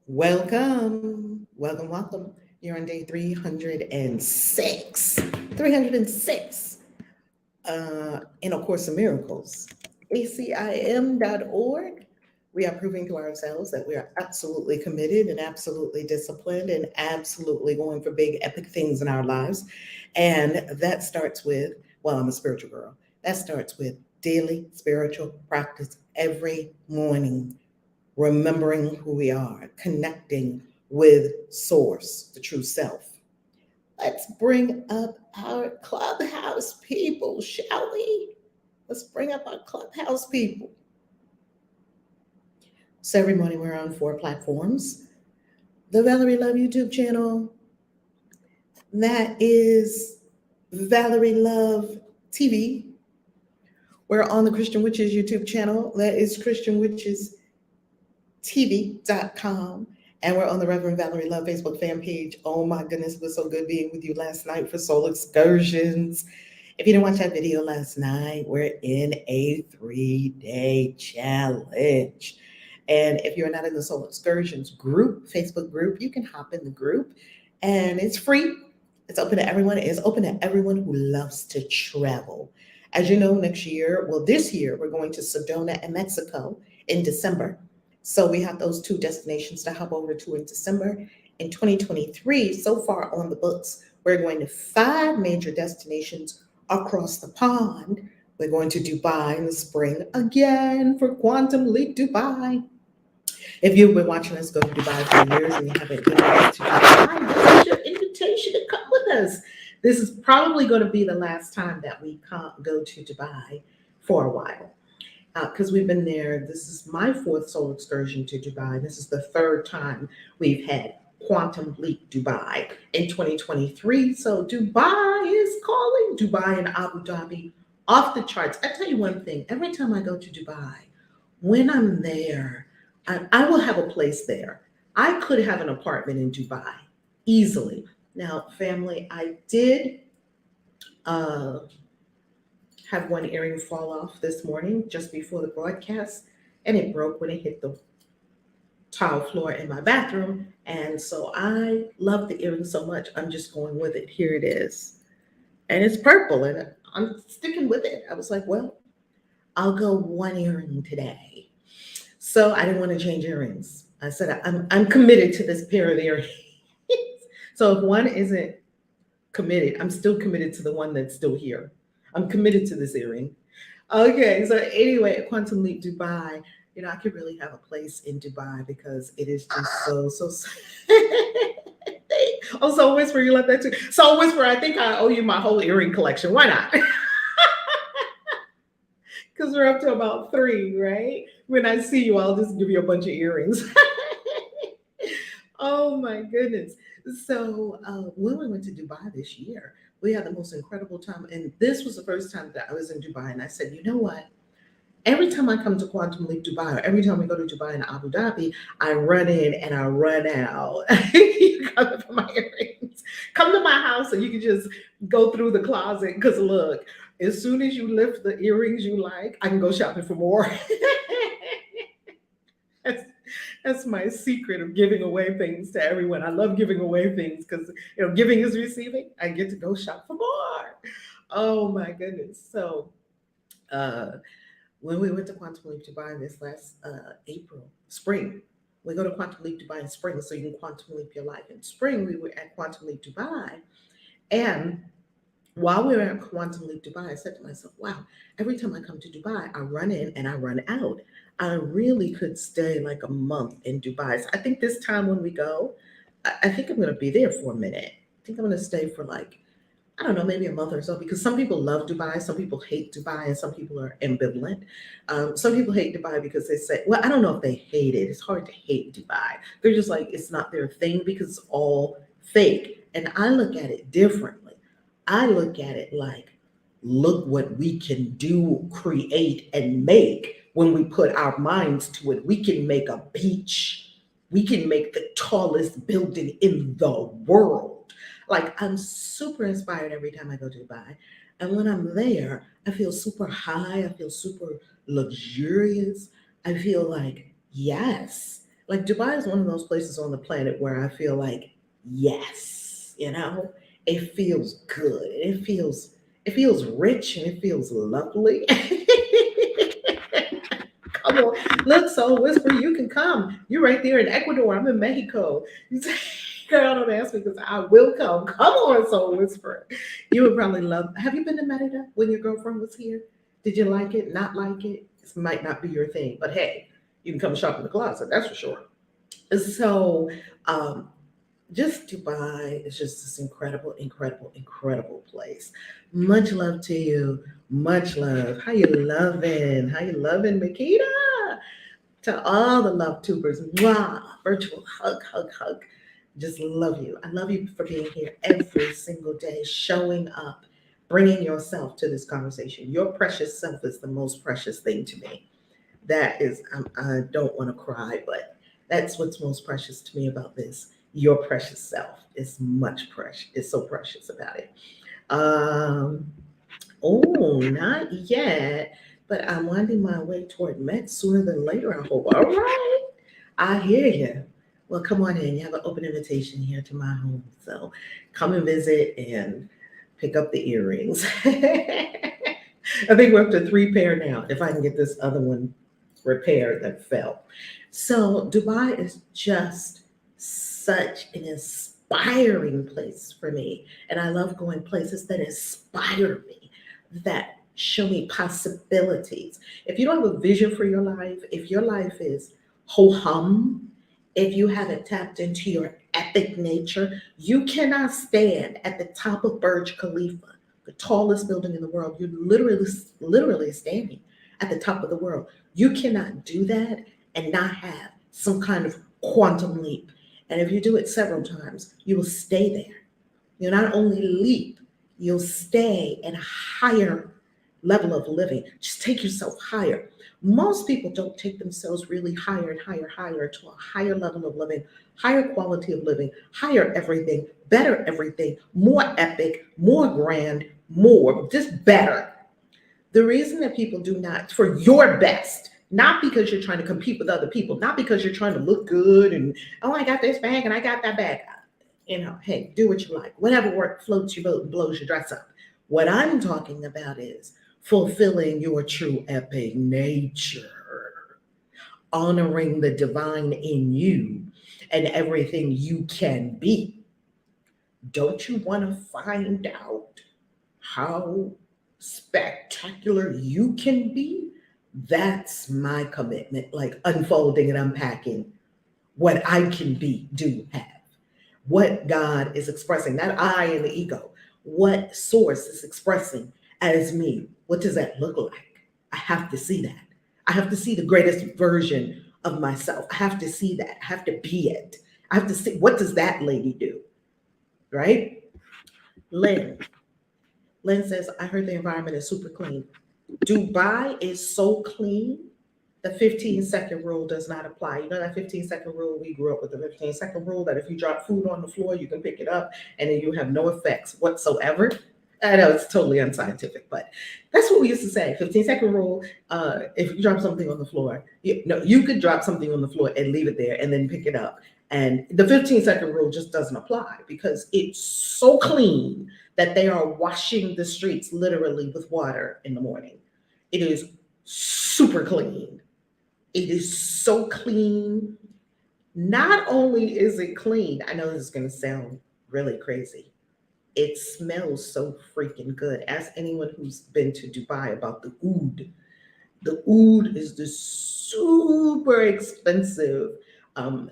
Welcome, welcome, welcome. You're on day 306. 306 in A Course of Miracles. ACIM.org. We are proving to ourselves that we are absolutely committed and absolutely disciplined and absolutely going for big, epic things in our lives. And that starts with, well, I'm a spiritual girl. That starts with daily spiritual practice every morning, remembering who we are, connecting with Source, the true self. Let's bring up our clubhouse people, shall we? Let's bring up our clubhouse people. So every morning we're on 4 platforms. The Valerie Love YouTube channel, that is Valerie Love TV. We're on the Christian Witches YouTube channel, that is ChristianWitchesTV.com. And we're on the Reverend Valerie Love Facebook fan page. Oh my goodness, it was so good being with you last night for Soul Excursions. If you didn't watch that video last night, we're in a 3-day challenge. And if you're not in the Soul Excursions group, Facebook group, you can hop in the group and it's free. It's open to everyone. It is open to everyone who loves to travel. As you know, next year, well, this year, we're going to Sedona and Mexico in December. So we have those 2 destinations to hop over to in December. In 2023, so far on the books, we're going to 5 major destinations across the pond. We're going to Dubai in the spring again for Quantum Leap Dubai. If you've been watching us go to Dubai for years and you haven't been to Dubai, this is your invitation to come with us. This is probably going to be the last time that we can't go to Dubai for a while because we've been there. This is my 4th soul excursion to Dubai. This is the 3rd time we've had Quantum Leap Dubai in 2023. So Dubai is calling. Dubai and Abu Dhabi off the charts. I tell you one thing, every time I go to Dubai, when I'm there, I will have a place there. I could have an apartment in Dubai easily. Now, family, I did uh, have one earring fall off this morning just before the broadcast, and it broke when it hit the tile floor in my bathroom. And so I love the earring so much, I'm just going with it. Here it is. And it's purple, and I'm sticking with it. I was like, well, I'll go one earring today. So I didn't want to change earrings. I said, I'm committed to this pair of earrings. So if one isn't committed, I'm still committed to the one that's still here. I'm committed to this earring. Okay, so anyway, at Quantum Leap Dubai, I could really have a place in Dubai because it is just so. Oh, so Whisper, you love that too. So Whisper, I think I owe you my whole earring collection. Why not? Because we're up to about 3, right? When I see you, I'll just give you a bunch of earrings. Oh my goodness. So when we went to Dubai this year, we had the most incredible time. And this was the first time that I was in Dubai. And I said, you know what? Every time I come to Quantum Leap Dubai, or every time we go to Dubai and Abu Dhabi, I run in and I run out. You come for my earrings. Come to my house and you can just go through the closet. Because look, as soon as you lift the earrings you like, I can go shopping for more. that's, that's my secret of giving away things to everyone. I love giving away things because giving is receiving. I get to go shop for more. Oh my goodness. So uh when we went to Quantum Leap Dubai this last April, spring, we go to Quantum Leap Dubai in spring, so you can quantum leap your life. In spring, we were at Quantum Leap Dubai, and while we were at Quantum Leap Dubai, I said to myself, wow, every time I come to Dubai, I run in and I run out. I really could stay like a month in Dubai. So I think this time when we go, I think I'm going to be there for a minute. I think I'm going to stay for like, I don't know, maybe a month or so, because some people love Dubai, some people hate Dubai, and some people are ambivalent. Some people hate Dubai because they say, well, I don't know if they hate it. It's hard to hate Dubai. They're just like, it's not their thing because it's all fake. And I look at it differently. I look at it like, look what we can do, create, and make when we put our minds to it. We can make a beach, we can make the tallest building in the world. Like, I'm super inspired every time I go to Dubai. And when I'm there, I feel super high. I feel super luxurious. I feel like, yes. Like Dubai is one of those places on the planet where I feel like, yes, it feels good. It feels rich and it feels lovely. Come on, look, Soul Whisper, you can come. You're right there in Ecuador. I'm in Mexico. You say, girl, don't ask me because I will come. Come on, Soul Whisper. You would probably love. Have you been to Merida when your girlfriend was here? Did you like it? Not like it? This might not be your thing, but hey, you can come shop in the closet. That's for sure. So, um, just Dubai is just this incredible, incredible, incredible place. Much love to you. Much love. How you loving? How you loving, Makita? To all the love tubers. Mwah! Virtual hug, hug, hug. Just love you. I love you for being here every single day, showing up, bringing yourself to this conversation. Your precious self is the most precious thing to me. That is, I don't want to cry, but that's what's most precious to me about this. Your precious self is much precious. It's so precious about it. Um, oh, not yet, but I'm winding my way toward Met sooner than later, I hope. All right. I hear you. Well, come on in. You have an open invitation here to my home. So come and visit and pick up the earrings. I think we're up to 3 pair now, if I can get this other one repaired that fell. So Dubai is just such an inspiring place for me. And I love going places that inspire me, that show me possibilities. If you don't have a vision for your life, if your life is ho hum, if you haven't tapped into your epic nature, you cannot stand at the top of Burj Khalifa, the tallest building in the world. You're literally standing at the top of the world. You cannot do that and not have some kind of quantum leap. And if you do it several times, you will stay there. You'll not only leap, you'll stay at a higher level of living. Just take yourself higher. Most people don't take themselves really higher and higher, higher to a higher level of living, higher quality of living, higher everything, better everything, more epic, more grand, more, just better. The reason that people do not, for your best, not because you're trying to compete with other people, not because you're trying to look good and, oh, I got this bag and I got that bag. Hey, do what you like. Whatever work floats your boat and blows your dress up. What I'm talking about is fulfilling your true epic nature, honoring the divine in you and everything you can be. Don't you want to find out how spectacular you can be? That's my commitment, like unfolding and unpacking what I can be, do, have. What God is expressing, not I and the ego. What source is expressing as me? What does that look like? I have to see that. I have to see the greatest version of myself. I have to see that. I have to be it. I have to see, what does that lady do? Right? Lynn. Lynn says, I heard the environment is super clean. Dubai is so clean, the 15-second rule does not apply. You know that 15-second rule? We grew up with the 15-second rule that if you drop food on the floor, you can pick it up and then you have no effects whatsoever. I know it's totally unscientific, but that's what we used to say. 15-second rule. If you drop something on the floor, you could drop something on the floor and leave it there and then pick it up. And the 15-second rule just doesn't apply because it's so clean that they are washing the streets literally with water in the morning. It is super clean. It is so clean. Not only is it clean, I know this is going to sound really crazy. It smells so freaking good. Ask anyone who's been to Dubai about the oud. The oud is this super expensive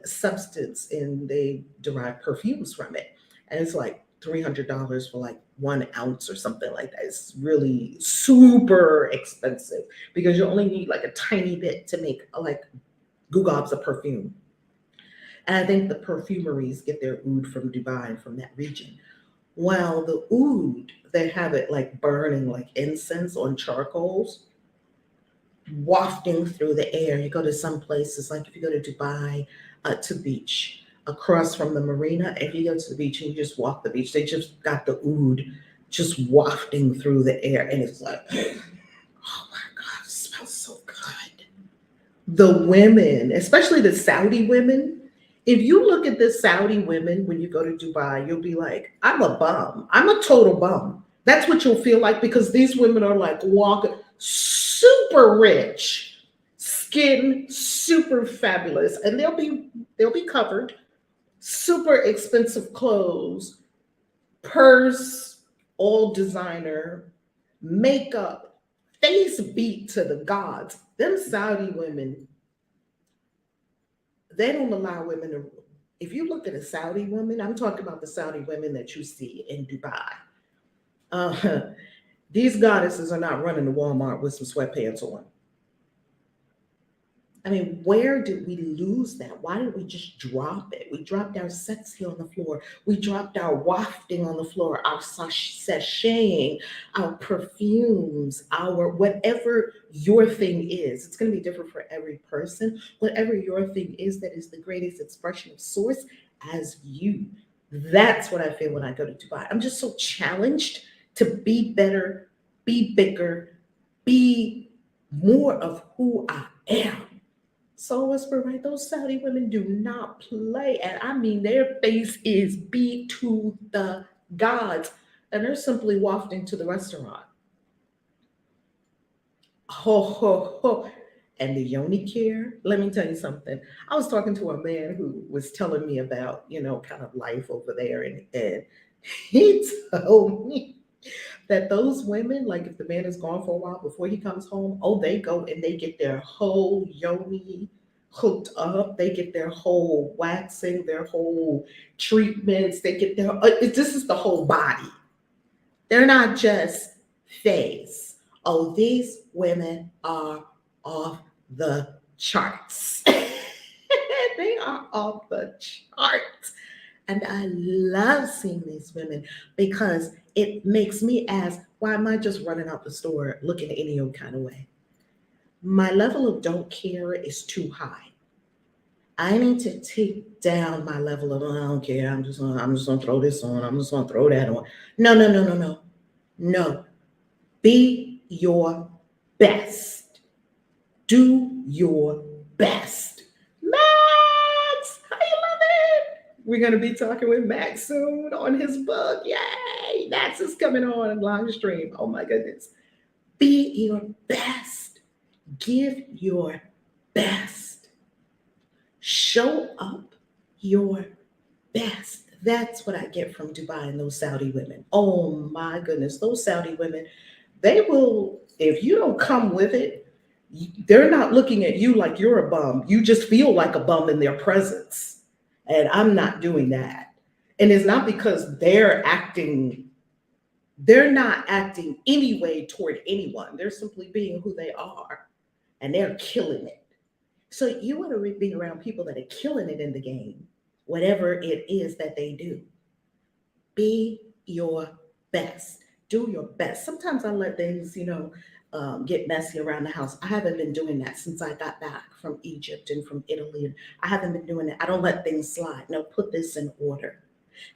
substance, and they derive perfumes from it. And it's like $300 for like 1 ounce or something like that. It's really super expensive because you only need like a tiny bit to make like gugobs of perfume. And I think the perfumeries get their oud from Dubai and from that region. While the oud, they have it like burning like incense on charcoals, wafting through the air. You go to some places, like if you go to Dubai, to beach, across from the marina, if you go to the beach and you just walk the beach, they just got the oud just wafting through the air. And it's like, oh my God, it smells so good. the women, especially the Saudi women, if you look at the Saudi women when you go to Dubai, you'll be like, I'm a bum. I'm a total bum. That's what you'll feel like because these women are like walking super rich, skin super fabulous, and they'll be covered, super expensive clothes, purse, all designer, makeup, face beat to the gods. Them Saudi women, they don't allow women to. If you look at a Saudi woman, I'm talking about the Saudi women that you see in Dubai. Uh, these goddesses are not running to Walmart with some sweatpants on. I mean, where did we lose that? Why did we just drop it? We dropped our sexy on the floor. We dropped our wafting on the floor, our sashaying, our perfumes, our whatever your thing is. It's going to be different for every person. Whatever your thing is that is the greatest expression of source as you. That's what I feel when I go to Dubai. I'm just so challenged to be better, be bigger, be more of who I am. Soul Whisper, right? Those Saudi women do not play. And I mean, their face is beat to the gods. And they're simply wafting to the restaurant. Ho, ho, ho. And the yoni care, let me tell you something. I was talking to a man who was telling me about, kind of life over there. And he told me that those women, like if the man is gone for a while before he comes home, oh, they go and they get their whole yoni hooked up. They get their whole waxing, their whole treatments. They get this is the whole body. They're not just face. Oh, these women are off the charts. They are off the charts. And I love seeing these women because it makes me ask, why am I just running out the store looking any old kind of way? My level of don't care is too high. I need to take down my level of I don't care. I'm just gonna throw this on. I'm just gonna throw that on. No, no, no, no, no. No. Be your best. Do your best. Max, how you loving? We're going to be talking with Max soon on his book. Yay! Max is coming on live stream. Oh my goodness. Be your best. Give your best. Show up your best. That's what I get from Dubai and those Saudi women. Oh my goodness. Those Saudi women, they will, if you don't come with it, they're not looking at you like you're a bum. You just feel like a bum in their presence. And I'm not doing that. And it's not because they're not acting any way toward anyone. They're simply being who they are. And they're killing it. So you want to be around people that are killing it in the game, whatever it is that they do. Be your best. Do your best. Sometimes I let things, get messy around the house. I haven't been doing that since I got back from Egypt and from Italy. And I haven't been doing that. I don't let things slide. No, put this in order.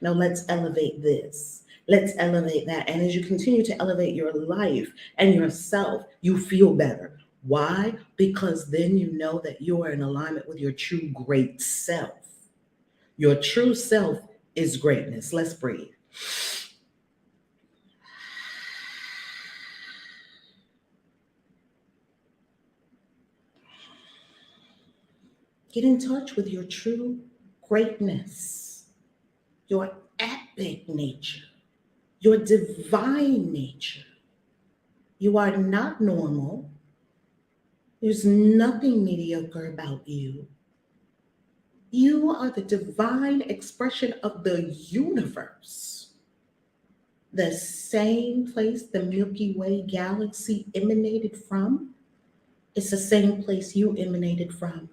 No, let's elevate this. Let's elevate that. And as you continue to elevate your life and yourself, you feel better. Why? Because then you know that you are in alignment with your true great self. Your true self is greatness. Let's breathe. Get in touch with your true greatness, your epic nature, your divine nature. You are not normal. There's nothing mediocre about you. You are the divine expression of the universe. The same place the Milky Way galaxy emanated from, it's the same place you emanated from.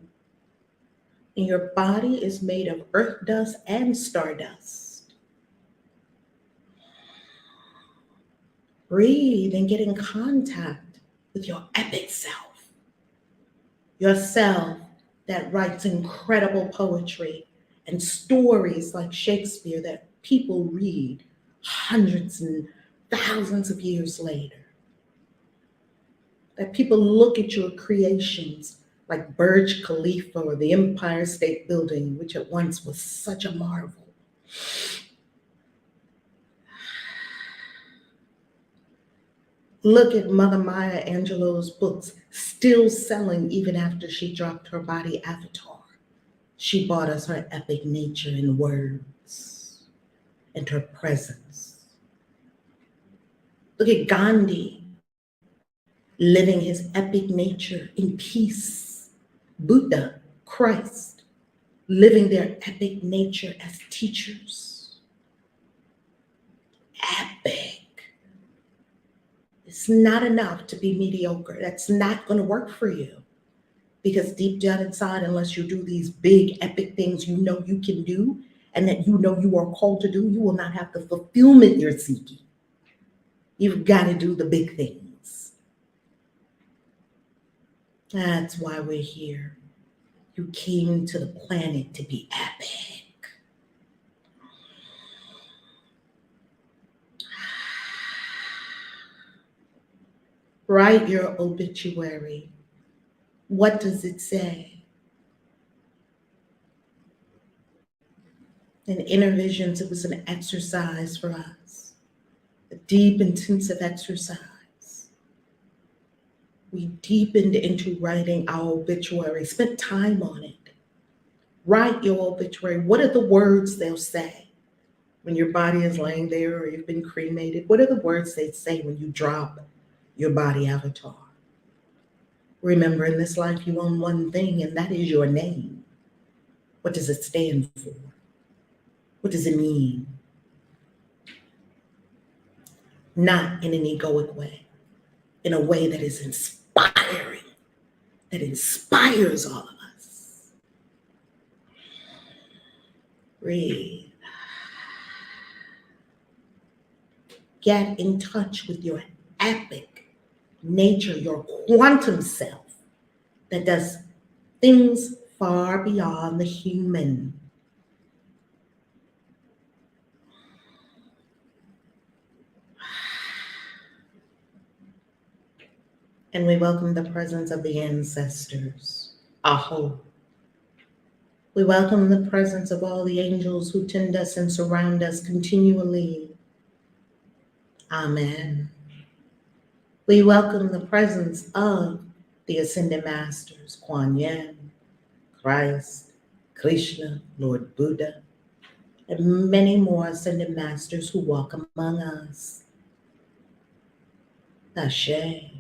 And your body is made of earth dust and stardust. Breathe and get in contact with your epic self. Yourself that writes incredible poetry and stories like Shakespeare that people read hundreds and thousands of years later. That people look at your creations like Burj Khalifa or the Empire State Building, which at once was such a marvel. Look at Mother Maya Angelou's books, still selling even after she dropped her body avatar. She brought us her epic nature in words and her presence. Look at Gandhi, living his epic nature in peace. Buddha, Christ, living their epic nature as teachers. Epic. It's not enough to be mediocre. That's not going to work for you. Because deep down inside, unless you do these big epic things you know you can do and that you know you are called to do, you will not have the fulfillment you're seeking. You've got to do the big things. That's why we're here. You came to the planet to be epic. Write your obituary. What does it say? In Inner Visions, it was an exercise for us, a deep, intensive exercise. We deepened into writing our obituary, spent time on it. Write your obituary. What are the words they'll say when your body is laying there or you've been cremated? What are the words they say when you drop your body avatar? Remember, in this life, you own one thing, and that is your name. What does it stand for? What does it mean? Not in an egoic way, in a way that is inspiring, that inspires all of us. Breathe. Get in touch with your epic nature, your quantum self that does things far beyond the human. And we welcome the presence of the ancestors, Aho. We welcome the presence of all the angels who tend us and surround us continually. Amen. We welcome the presence of the Ascended Masters, Kuan Yin, Christ, Krishna, Lord Buddha, and many more Ascended Masters who walk among us. Ashe.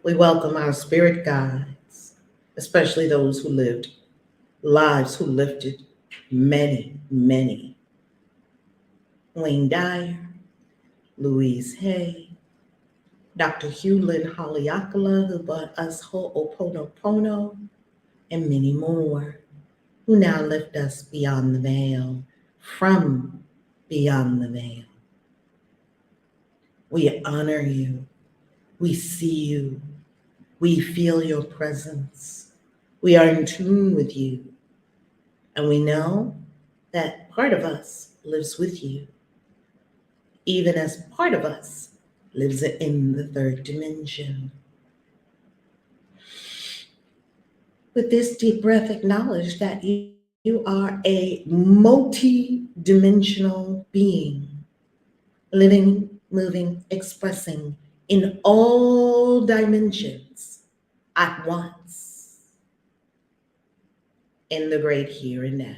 We welcome our spirit guides, especially those who lived lives who lifted many, many. Wayne Dyer, Louise Hay, Dr. Hugh Lynn Haleakala, who brought us Ho'oponopono, and many more who now lift us beyond the veil, from beyond the veil. We honor you. We see you. We feel your presence. We are in tune with you. And we know that part of us lives with you, even as part of us lives in the third dimension. With this deep breath, acknowledge that you are a multi-dimensional being, living, moving, expressing in all dimensions at once, in the great here and now.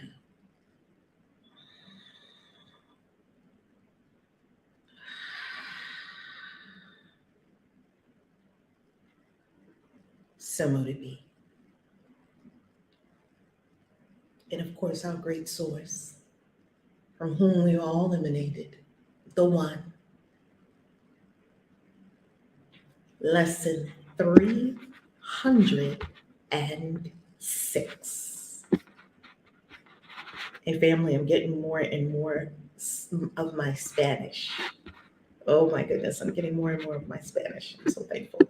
So mote it be. And of course, our great source, from whom we all emanated, the one. Lesson 306. Hey family, I'm getting more and more of my Spanish. Oh my goodness, I'm getting more and more of my Spanish. I'm so thankful.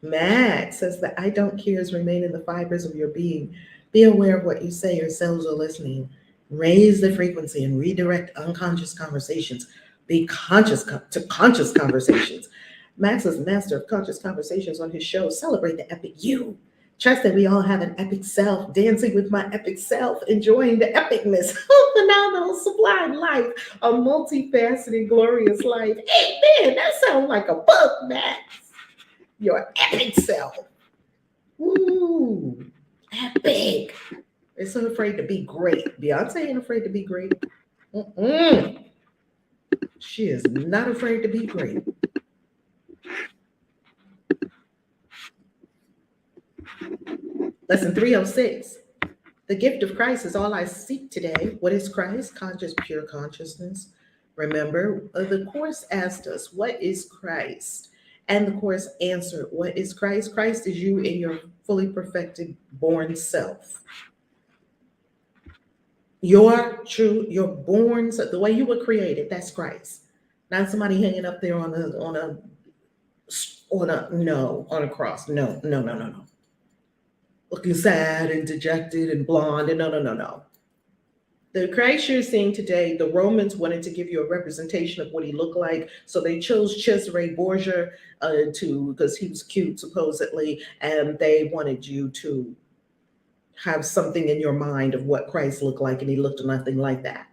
Matt says that I don't cares remain in the fibers of your being. Be aware of what you say. Your cells are listening. Raise the frequency and redirect unconscious conversations Be conscious to conscious conversations. Max is master of conscious conversations on his show. Celebrate the epic you. Trust that we all have an epic self, dancing with my epic self, enjoying the epicness of phenomenal, sublime life, a multifaceted, glorious life. Amen. That sounds like a book, Max. Your epic self. Ooh, epic. They're so afraid to be great. Beyonce ain't afraid to be great. Mm-mm. She is not afraid to be great. Lesson 306. The gift of Christ is all I seek today. What is Christ? Conscious, pure consciousness. Remember, the Course asked us, what is Christ? And the Course answered, what is Christ? Christ is you in your fully perfected, born self. Your born self, the way you were created, that's Christ. Not somebody hanging up there on a cross. No. Looking sad and dejected and blonde. And no. The Christ you're seeing today, the Romans wanted to give you a representation of what he looked like. So they chose Cesare Borgia because he was cute, supposedly. And they wanted you to have something in your mind of what Christ looked like. And he looked nothing like that.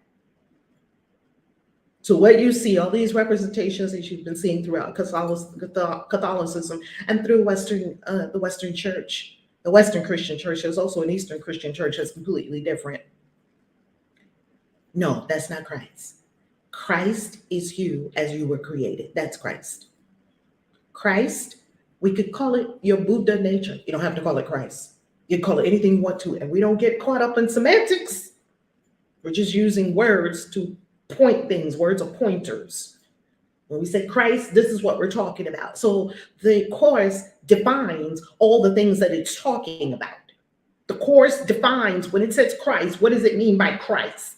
So what you see, all these representations that you've been seeing throughout Catholicism and through the Western Church, the Western Christian Church, there's also an Eastern Christian Church that's completely different. No, that's not Christ. Christ is you as you were created. That's Christ. Christ, we could call it your Buddha nature. You don't have to call it Christ. You can call it anything you want to, and we don't get caught up in semantics. We're just using words to point things. Words are pointers. When we say Christ, this is what we're talking about. So the Course defines all the things that it's talking about. The Course defines when it says Christ, what does it mean by Christ?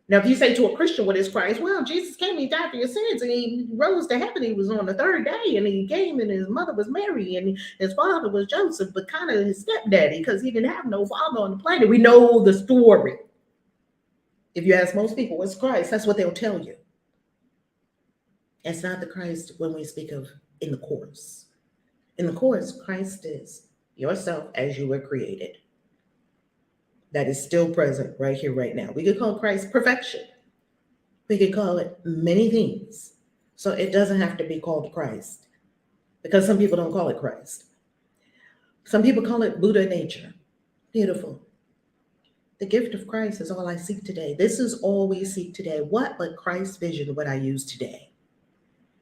Now, if you say to a Christian, what is Christ? Well, Jesus came, he died for your sins, and he rose to heaven. He was on the third day, and he came, and his mother was Mary, and his father was Joseph, but kind of his stepdaddy, because he didn't have no father on the planet. We know the story. If you ask most people, what's Christ? That's what they'll tell you. It's not the Christ when we speak of in the Course. In the Course, Christ is yourself as you were created. That is still present right here, right now. We could call Christ perfection. We could call it many things. So it doesn't have to be called Christ, because some people don't call it Christ. Some people call it Buddha nature. Beautiful. The gift of Christ is all I seek today. This is all we seek today. What but Christ's vision would I use today?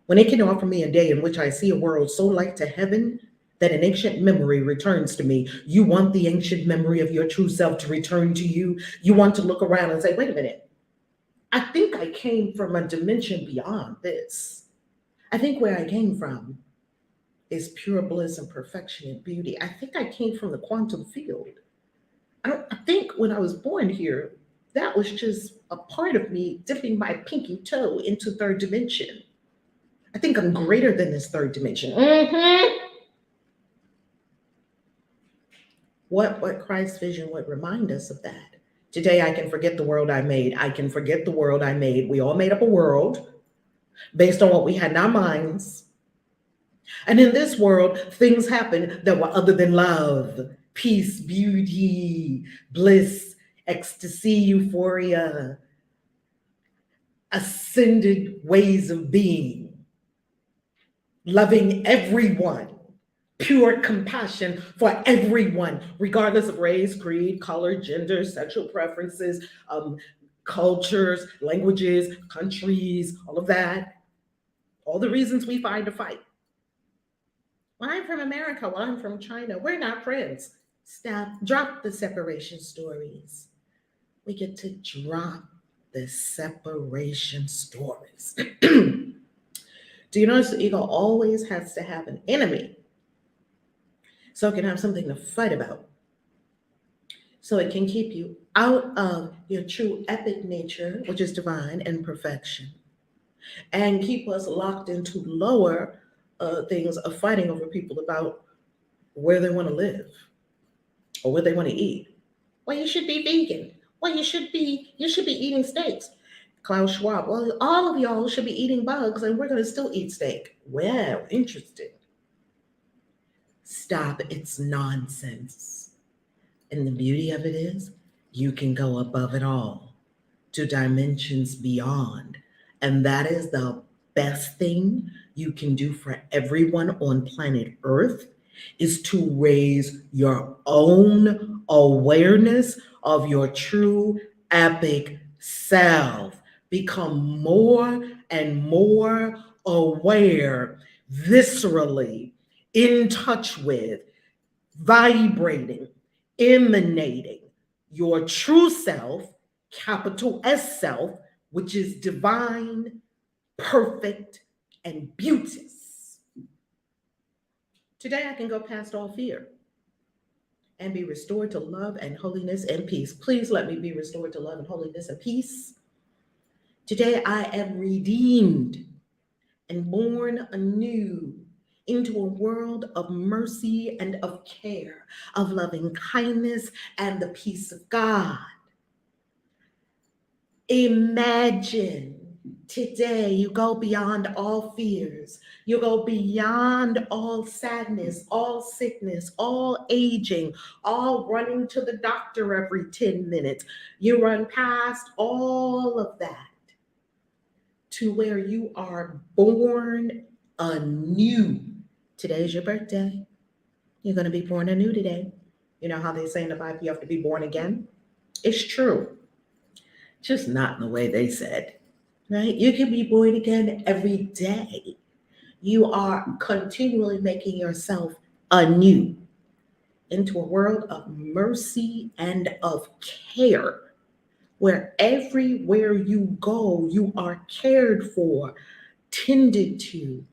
When it can offer me a day in which I see a world so like to heaven that an ancient memory returns to me. You want the ancient memory of your true self to return to you. You want to look around and say, wait a minute. I think I came from a dimension beyond this. I think where I came from is pure bliss and perfection and beauty. I think I came from the quantum field. I think when I was born here, that was just a part of me dipping my pinky toe into third dimension. I think I'm greater than this third dimension. What Christ's vision would remind us of that. Today, I can forget the world I made. I can forget the world I made. We all made up a world based on what we had in our minds. And in this world, things happen that were other than love, peace, beauty, bliss, ecstasy, euphoria, ascended ways of being, loving everyone, pure compassion for everyone, regardless of race, creed, color, gender, sexual preferences, cultures, languages, countries, all of that. All the reasons we find to fight. Well, I'm from America. Well, I'm from China. We're not friends. Stop. Drop the separation stories. We get to drop the separation stories. Do you notice the ego always has to have an enemy so it can have something to fight about? So it can keep you out of your true epic nature, which is divine and perfection, and keep us locked into lower things of fighting over people about where they want to live or what they want to eat. Well, you should be vegan. Well, you should be eating steaks. Klaus Schwab, well, all of y'all should be eating bugs and we're going to still eat steak. Well, interesting. Stop, it's nonsense. And the beauty of it is, you can go above it all to dimensions beyond. And that is the best thing you can do for everyone on planet Earth, is to raise your own awareness of your true epic self. Become more and more aware, viscerally in touch with, vibrating, emanating your true self, capital S self, which is divine, perfect, and beauteous. Today I can go past all fear and be restored to love and holiness and peace. Please let me be restored to love and holiness and peace. Today I am redeemed and born anew into a world of mercy and of care, of loving kindness and the peace of God. Imagine today you go beyond all fears. You go beyond all sadness, all sickness, all aging, all running to the doctor every 10 minutes. You run past all of that to where you are born anew. Today's your birthday. You're going to be born anew today. You know how they say in the Bible you have to be born again? It's true. Just not in the way they said, right? You can be born again every day. You are continually making yourself anew into a world of mercy and of care, where everywhere you go, you are cared for, tended to,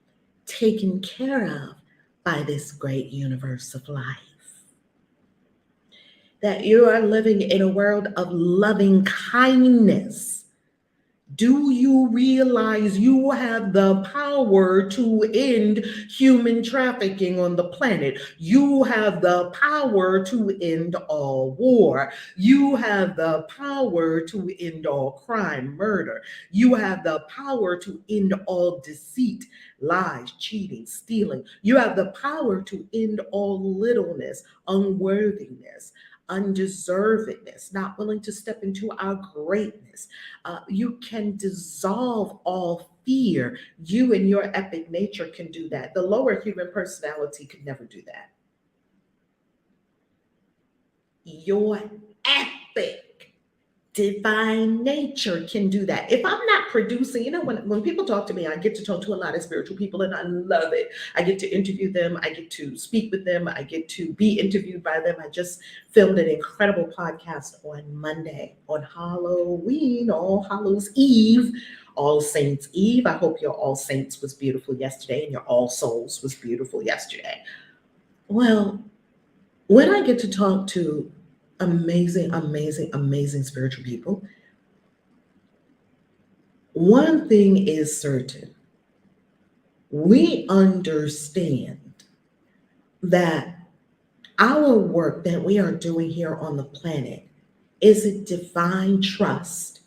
taken care of by this great universe of life. That you are living in a world of loving kindness. Do you realize you have the power to end human trafficking on the planet? You have the power to end all war. You have the power to end all crime, murder. You have the power to end all deceit, lies, cheating, stealing. You have the power to end all littleness, unworthiness, undeservedness, not willing to step into our greatness. You can dissolve all fear. You and your epic nature can do that. The lower human personality could never do that. Your epic divine nature can do that. If I'm not producing, when people talk to me, I get to talk to a lot of spiritual people and I love it. I get to interview them. I get to speak with them. I get to be interviewed by them. I just filmed an incredible podcast on Monday on Halloween, All Hallows Eve, All Saints Eve. I hope your All Saints was beautiful yesterday and your All Souls was beautiful yesterday. Well, when I get to talk to amazing, amazing, amazing spiritual people, one thing is certain. We understand that our work that we are doing here on the planet is a divine trust.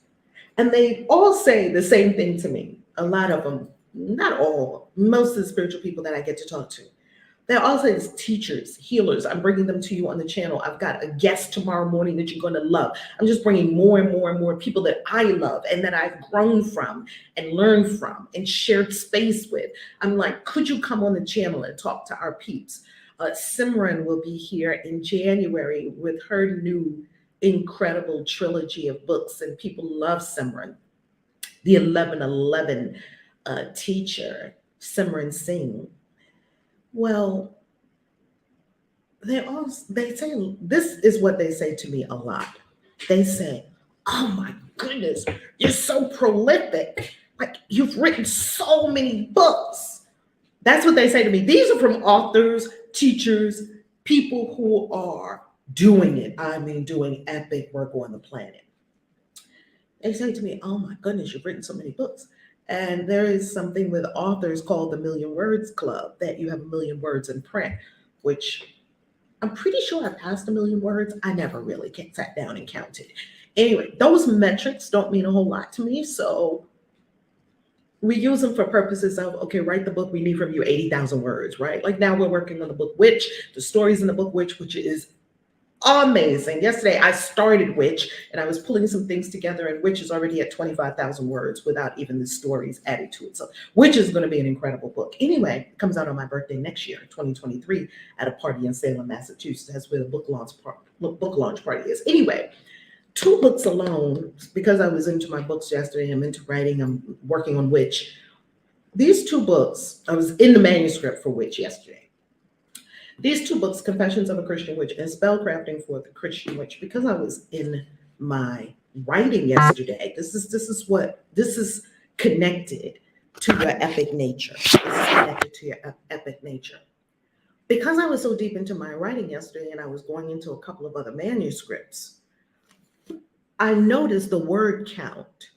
And they all say the same thing to me. A lot of them, not all, most of the spiritual people that I get to talk to. They're also teachers, healers. I'm bringing them to you on the channel. I've got a guest tomorrow morning that you're going to love. I'm just bringing more and more and more people that I love and that I've grown from and learned from and shared space with. I'm like, could you come on the channel and talk to our peeps? Simran will be here in January with her new incredible trilogy of books, and people love Simran. The 1111 teacher, Simran Singh. Well, they say, this is what they say to me a lot. They say, oh my goodness, you're so prolific. Like, you've written so many books. That's what they say to me. These are from authors, teachers, people who are doing it. I mean, doing epic work on the planet. They say to me, oh my goodness, you've written so many books. And there is something with authors called the Million Words Club, that you have a million words in print, which I'm pretty sure I passed 1 million words. I never really sat down and counted. Anyway, those metrics don't mean a whole lot to me. So we use them for purposes of, okay, write the book. We need from you 80,000 words, right? Like now we're working on the book Witch, the stories in the book Witch, which is amazing. Yesterday I started Witch and I was pulling some things together, and Witch is already at 25,000 words without even the stories added to it. So Witch is going to be an incredible book. Anyway, it comes out on my birthday next year, 2023, at a party in Salem, Massachusetts. That's where the book launch party is. Anyway, 2 books alone, because I was into my books yesterday, I'm into writing, I'm working on Witch. These 2 books, I was in the manuscript for Witch yesterday. These 2 books, Confessions of a Christian Witch and Spellcrafting for the Christian Witch, because I was in my writing yesterday, this is connected to your epic nature. This is connected to your epic nature. Because I was so deep into my writing yesterday and I was going into a couple of other manuscripts, I noticed the word count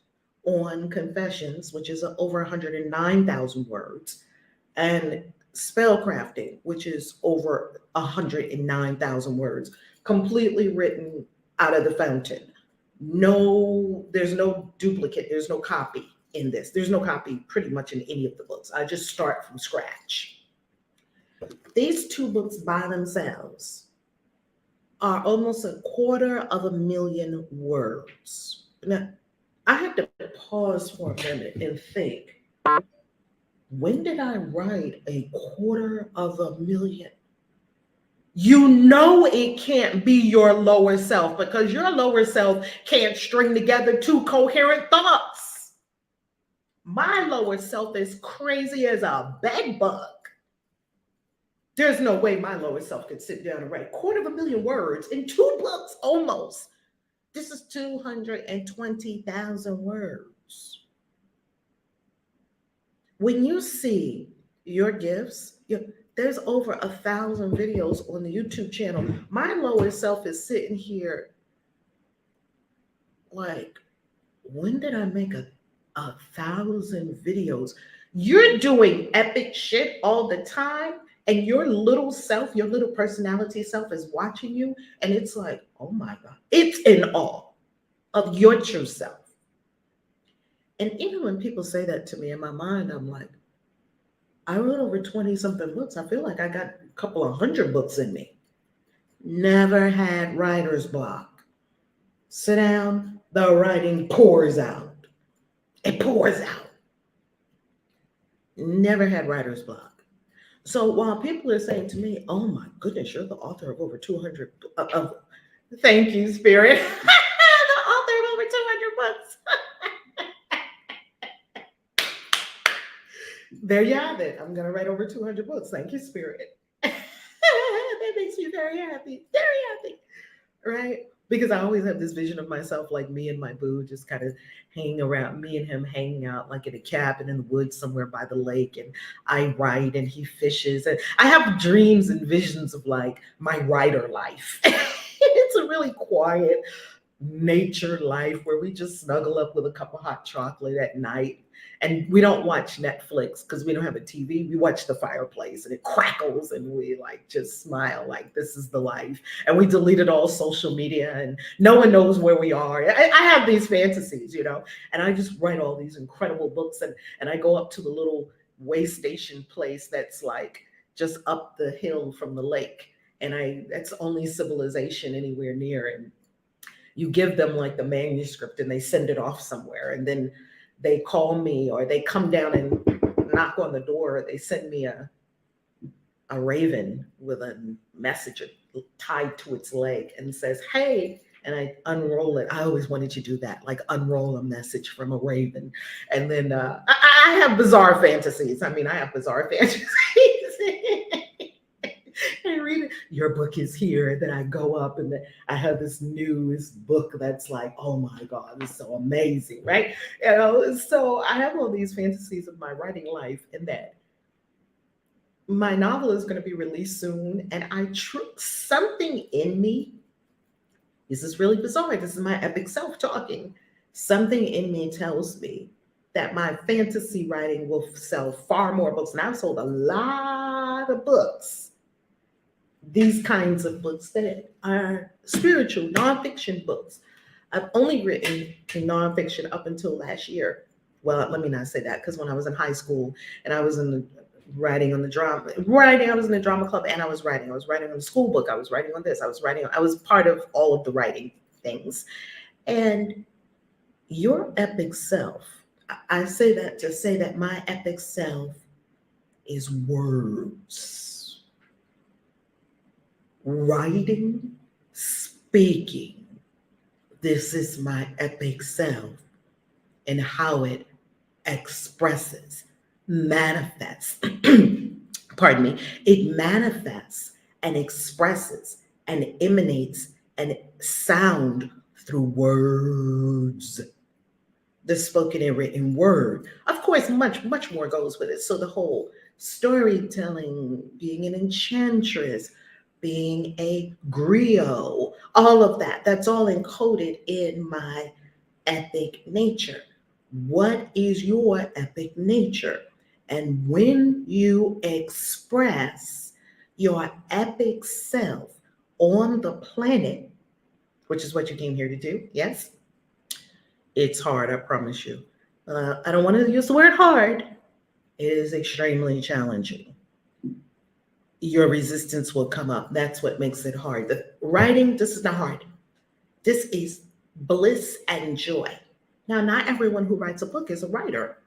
on Confessions, which is over 109,000 words, and Spellcrafting, which is over 109,000 words, completely written out of the fountain. No, there's no duplicate, there's no copy in this. There's no copy pretty much in any of the books. I just start from scratch. These 2 books by themselves are almost 250,000 words. Now, I have to pause for a minute and think, when did I write 250,000? You know it can't be your lower self, because your lower self can't string together 2 coherent thoughts. My lower self is crazy as a bedbug. There's no way my lower self could sit down and write 250,000 words in 2 books almost. This is 220,000 words. When you see your gifts, there's over 1,000 videos on the YouTube channel. My lower self is sitting here like, when did I make 1,000 videos? You're doing epic shit all the time, and your little self, your little personality self is watching you, and it's like, oh my God, it's in awe of your true self. And even when people say that to me, in my mind, I'm like, I wrote over 20 something books. I feel like I got a couple of 100 books in me. Never had writer's block. Sit down, the writing pours out. It pours out. Never had writer's block. So while people are saying to me, oh my goodness, you're the author of over 200 thank you, Spirit. The author of over 200 books. There you have it. I'm going to write over 200 books. Thank you, Spirit. That makes me very happy. Very happy. Right? Because I always have this vision of myself, like me and my boo just kind of hanging around, me and him hanging out like in a cabin in the woods somewhere by the lake. And I write and he fishes. And I have dreams and visions of like my writer life. It's a really quiet nature life where we just snuggle up with a cup of hot chocolate at night. And we don't watch Netflix because we don't have a TV. We watch the fireplace and it crackles and we like just smile like this is the life. And we deleted all social media and no one knows where we are. I have these fantasies, and I just write all these incredible books and I go up to the little way station place that's like just up the hill from the lake. And that's only civilization anywhere near. And you give them like the manuscript and they send it off somewhere. And then they call me or they come down and knock on the door. They send me a raven with a message tied to its leg and says, hey, and I unroll it. I always wanted to do that, like unroll a message from a raven. And then I have bizarre fantasies. I have bizarre fantasies. I read it. Your book is here. And then I go up and I have this newest book that's like, oh my God, it's so amazing, right? So I have all these fantasies of my writing life and that my novel is going to be released soon. And something in me, this is really bizarre. This is my epic self talking. Something in me tells me that my fantasy writing will sell far more books. And I've sold a lot of books. These kinds of books that are spiritual, nonfiction books. I've only written nonfiction up until last year. Well, let me not say that, because when I was in high school and I was in the writing on the drama writing, I was in the drama club and I was writing. I was writing on the school book. I was writing on this. I was part of all of the writing things. And your epic self, I say that to say that my epic self is words, writing, speaking. This is my epic self and how it expresses, manifests. Pardon me. It manifests and expresses and emanates and sound through words, the spoken and written word. Of course, much more goes with it. So the whole storytelling, being an enchantress, being a griot, all of that, that's all encoded in my epic nature. What is your epic nature? And when you express your epic self on the planet, which is what you came here to do, yes, it's hard, I promise you. I don't want to use the word hard. It is extremely challenging. Your resistance will come up. That's what makes it hard. The writing, this is not hard. This is bliss and joy. Now, not everyone who writes a book is a writer.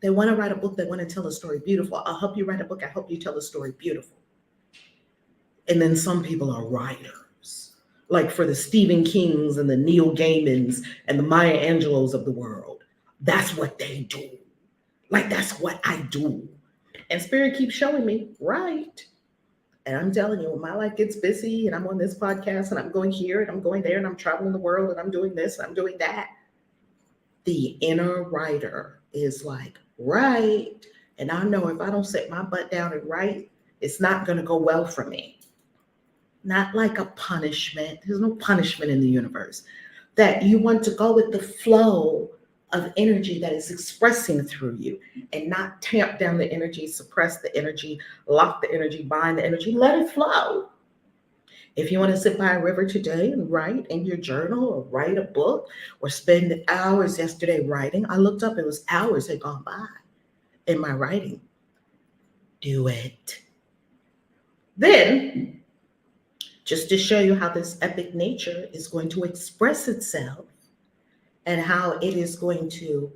They want to write a book, they want to tell a story beautiful. I'll help you write a book, I help you tell a story beautiful. And then some people are writers, like for the Stephen Kings and the Neil Gaimans and the Maya Angelos of the world. That's what they do. Like, that's what I do. And Spirit keeps showing me, right. And I'm telling you, when my life gets busy and I'm on this podcast and I'm going here and I'm going there and I'm traveling the world and I'm doing this and I'm doing that, the inner writer is like, right. And I know if I don't sit my butt down and write, it's not going to go well for me. Not like a punishment. There's no punishment in the universe. That you want to go with the flow of energy that is expressing through you and not tamp down the energy, suppress the energy, lock the energy, bind the energy, let it flow. If you want to sit by a river today and write in your journal or write a book or spend hours yesterday writing, I looked up, it was hours had gone by in my writing. Do it. Then, just to show you how this epic nature is going to express itself and how it is going to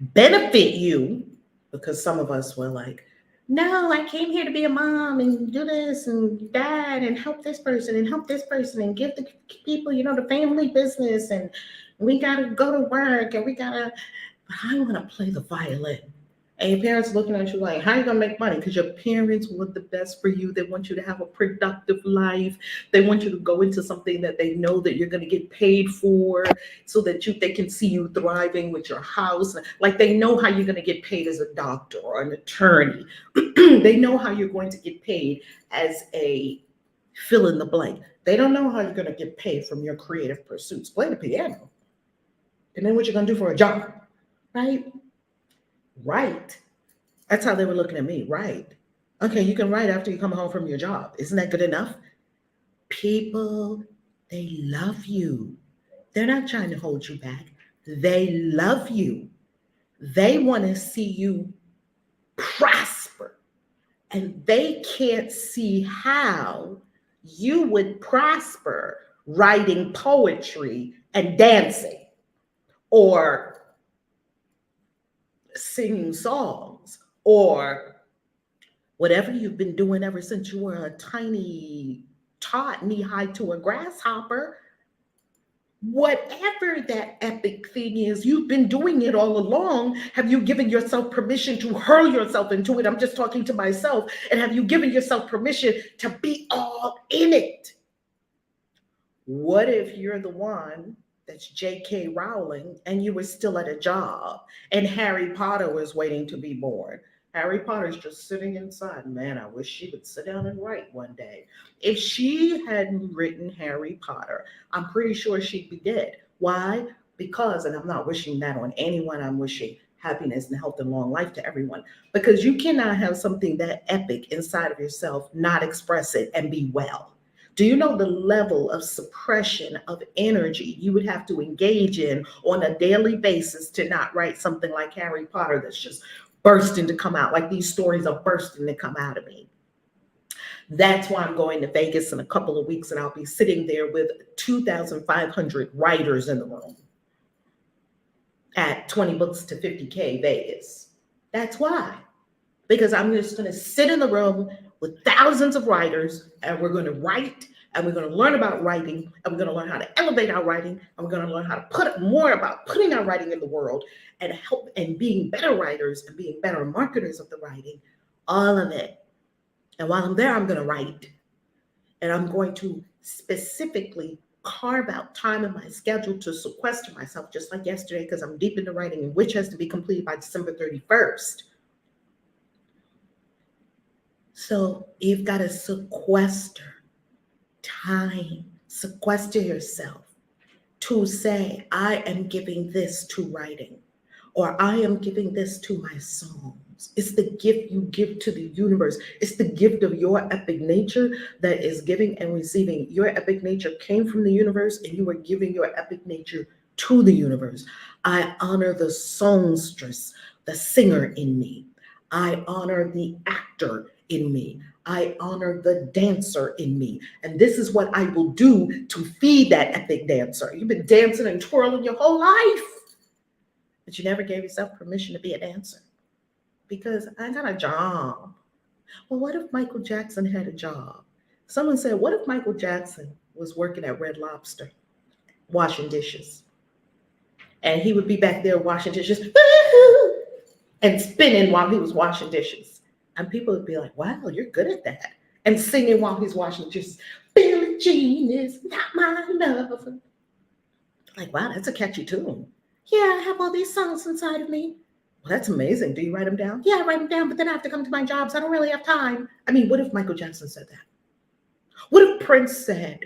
benefit you, because some of us were like, no, I came here to be a mom and do this and that and help this person and help this person and give the people, the family business, and we got to go to work and but I want to play the violin. And your parents looking at you like, how are you going to make money? Because your parents want the best for you. They want you to have a productive life. They want you to go into something that they know that you're going to get paid for, so that they can see you thriving with your house. Like, they know how you're going to get paid as a doctor or an attorney. They know how you're going to get paid as a fill in the blank. They don't know how you're going to get paid from your creative pursuits. Play the piano. And then what you're going to do for a job, right? Right. That's how they were looking at me. Right. Okay, you can write after you come home from your job. Isn't that good enough? People, they love you. They're not trying to hold you back. They love you. They want to see you prosper. And they can't see how you would prosper writing poetry and dancing or singing songs or whatever you've been doing ever since you were a tiny tot knee-high to a grasshopper. Whatever that epic thing is, you've been doing it all along. Have you given yourself permission to hurl yourself into it? I'm just talking to myself. And have you given yourself permission to be all in it? What if you're the one that's J.K. Rowling and you were still at a job and Harry Potter was waiting to be born? Harry Potter's just sitting inside. Man, I wish she would sit down and write one day. If she hadn't written Harry Potter, I'm pretty sure she'd be dead. Why? Because, and I'm not wishing that on anyone, I'm wishing happiness and health and long life to everyone. Because you cannot have something that epic inside of yourself, not express it and be well. Do you know the level of suppression of energy you would have to engage in on a daily basis to not write something like Harry Potter that's just bursting to come out, like these stories are bursting to come out of me? That's why I'm going to Vegas in a couple of weeks, and I'll be sitting there with 2,500 writers in the room at 20 books to 50K Vegas. That's why. Because I'm just going to sit in the room with thousands of writers, and we're going to write, and we're going to learn about writing, and we're going to learn how to elevate our writing, and we're going to learn how to put more about putting our writing in the world and help and being better writers and being better marketers of the writing, all of it. And while I'm there, I'm going to write, and I'm going to specifically carve out time in my schedule to sequester myself, just like yesterday, because I'm deep into writing, which has to be completed by December 31st. So you've got to sequester time, sequester yourself to say, I am giving this to writing, or I am giving this to my songs. It's the gift you give to the universe. It's the gift of your epic nature that is giving and receiving. Your epic nature came from the universe, and you are giving your epic nature to the universe. I honor the songstress, the singer in me. I honor the actor in me. I honor the dancer in me. And this is what I will do to feed that epic dancer. You've been dancing and twirling your whole life, but you never gave yourself permission to be a dancer because I got a job. Well, what if Michael Jackson had a job? Someone said, what if Michael Jackson was working at Red Lobster, washing dishes? And he would be back there washing dishes and spinning while he was washing dishes. And people would be like, wow, you're good at that. And singing while he's washing dishes. Billie Jean is not my lover. Like, wow, that's a catchy tune. Yeah, I have all these songs inside of me. Well, that's amazing. Do you write them down? Yeah, I write them down, but then I have to come to my jobs. I don't really have time. I mean, what if Michael Jackson said that? What if Prince said,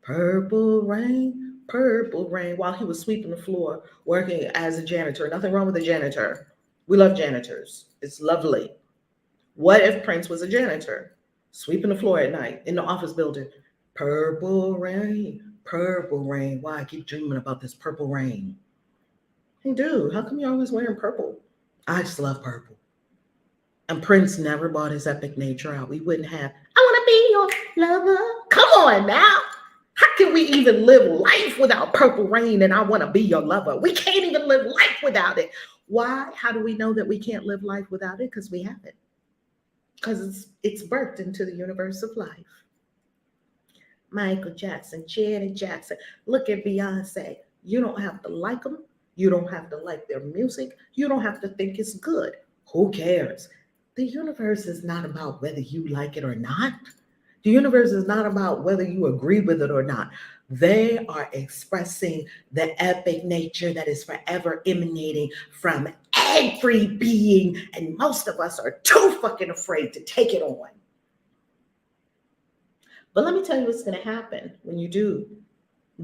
purple rain, while he was sweeping the floor, working as a janitor? Nothing wrong with a janitor. We love janitors. It's lovely. What if Prince was a janitor, sweeping the floor at night in the office building? Purple rain, why I keep dreaming about this purple rain? Hey, dude, how come you're always wearing purple? I just love purple. And Prince never bought his epic nature out. We wouldn't have, I want to be your lover. Come on now. How can we even live life without purple rain and I want to be your lover? We can't even live life without it. Why? How do we know that we can't live life without it? Because we have it. Because it's birthed into the universe of life. Michael Jackson, Janet Jackson. Look at Beyonce. You don't have to like them. You don't have to like their music. You don't have to think it's good. Who cares? The universe is not about whether you like it or not. The universe is not about whether you agree with it or not. They are expressing the epic nature that is forever emanating from every being, and most of us are too fucking afraid to take it on. But let me tell you what's going to happen when you do.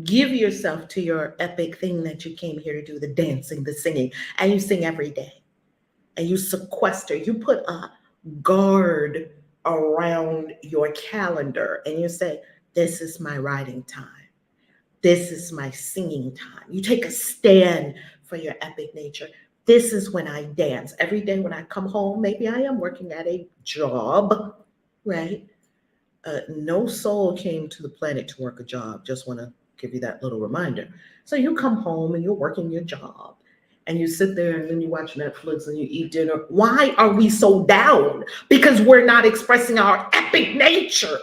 Give yourself to your epic thing that you came here to do, the dancing, the singing, and you sing every day. And you sequester, you put a guard around your calendar and you say, this is my writing time. This is my singing time. You take a stand for your epic nature. This is when I dance. Every day when I come home, maybe I am working at a job, right? No soul came to the planet to work a job. Just want to give you that little reminder. So you come home and you're working your job. And you sit there and then you watch Netflix and you eat dinner. Why are we so down? Because we're not expressing our epic nature.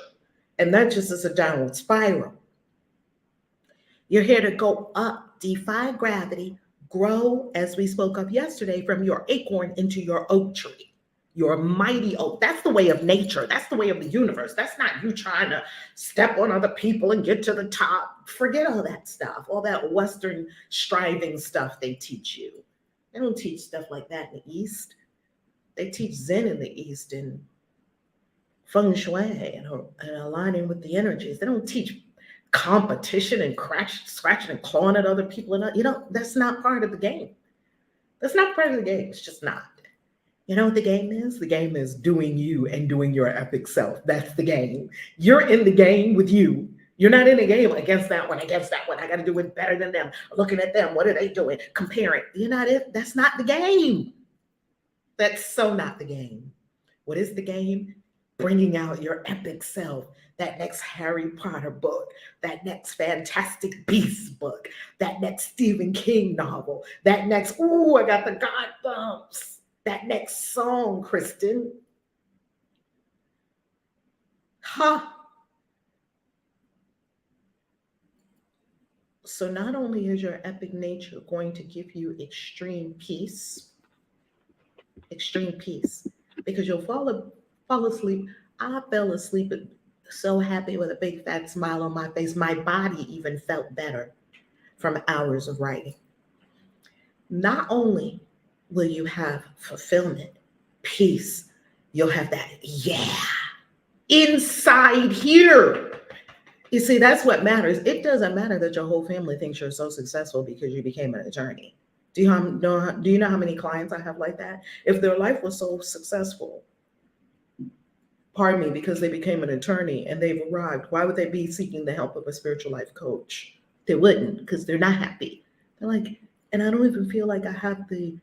And that just is a downward spiral. You're here to go up, defy gravity, grow, as we spoke of yesterday, from your acorn into your oak tree. Your mighty oak. That's the way of nature. That's the way of the universe. That's not you trying to step on other people and get to the top. Forget all that stuff, all that Western striving stuff they teach you. They don't teach stuff like that in the East. They teach Zen in the East and Feng Shui and aligning with the energies. They don't teach competition and scratching and clawing at other people. And that's not part of the game. That's not part of the game. It's just not. You know what the game is? The game is doing you and doing your epic self. That's the game. You're in the game with you. You're not in the game against that one, against that one. I got to do it better than them. Looking at them, what are they doing? Comparing. You're not it. That's not the game. That's so not the game. What is the game? Bringing out your epic self. That next Harry Potter book, that next Fantastic Beasts book, that next Stephen King novel, that next, ooh, I got the God bumps, that next song, Kristen. Huh. So not only is your epic nature going to give you extreme peace, because you'll fall asleep. I fell asleep so happy with a big fat smile on my face. My body even felt better from hours of writing. Not only will you have fulfillment, peace, you'll have that, yeah, inside here. You see, that's what matters. It doesn't matter that your whole family thinks you're so successful because you became an attorney. Do you know how many clients I have like that? If their life was so successful, pardon me, because they became an attorney and they've arrived, why would they be seeking the help of a spiritual life coach? They wouldn't, because they're not happy. They're like, and I don't even feel like I have the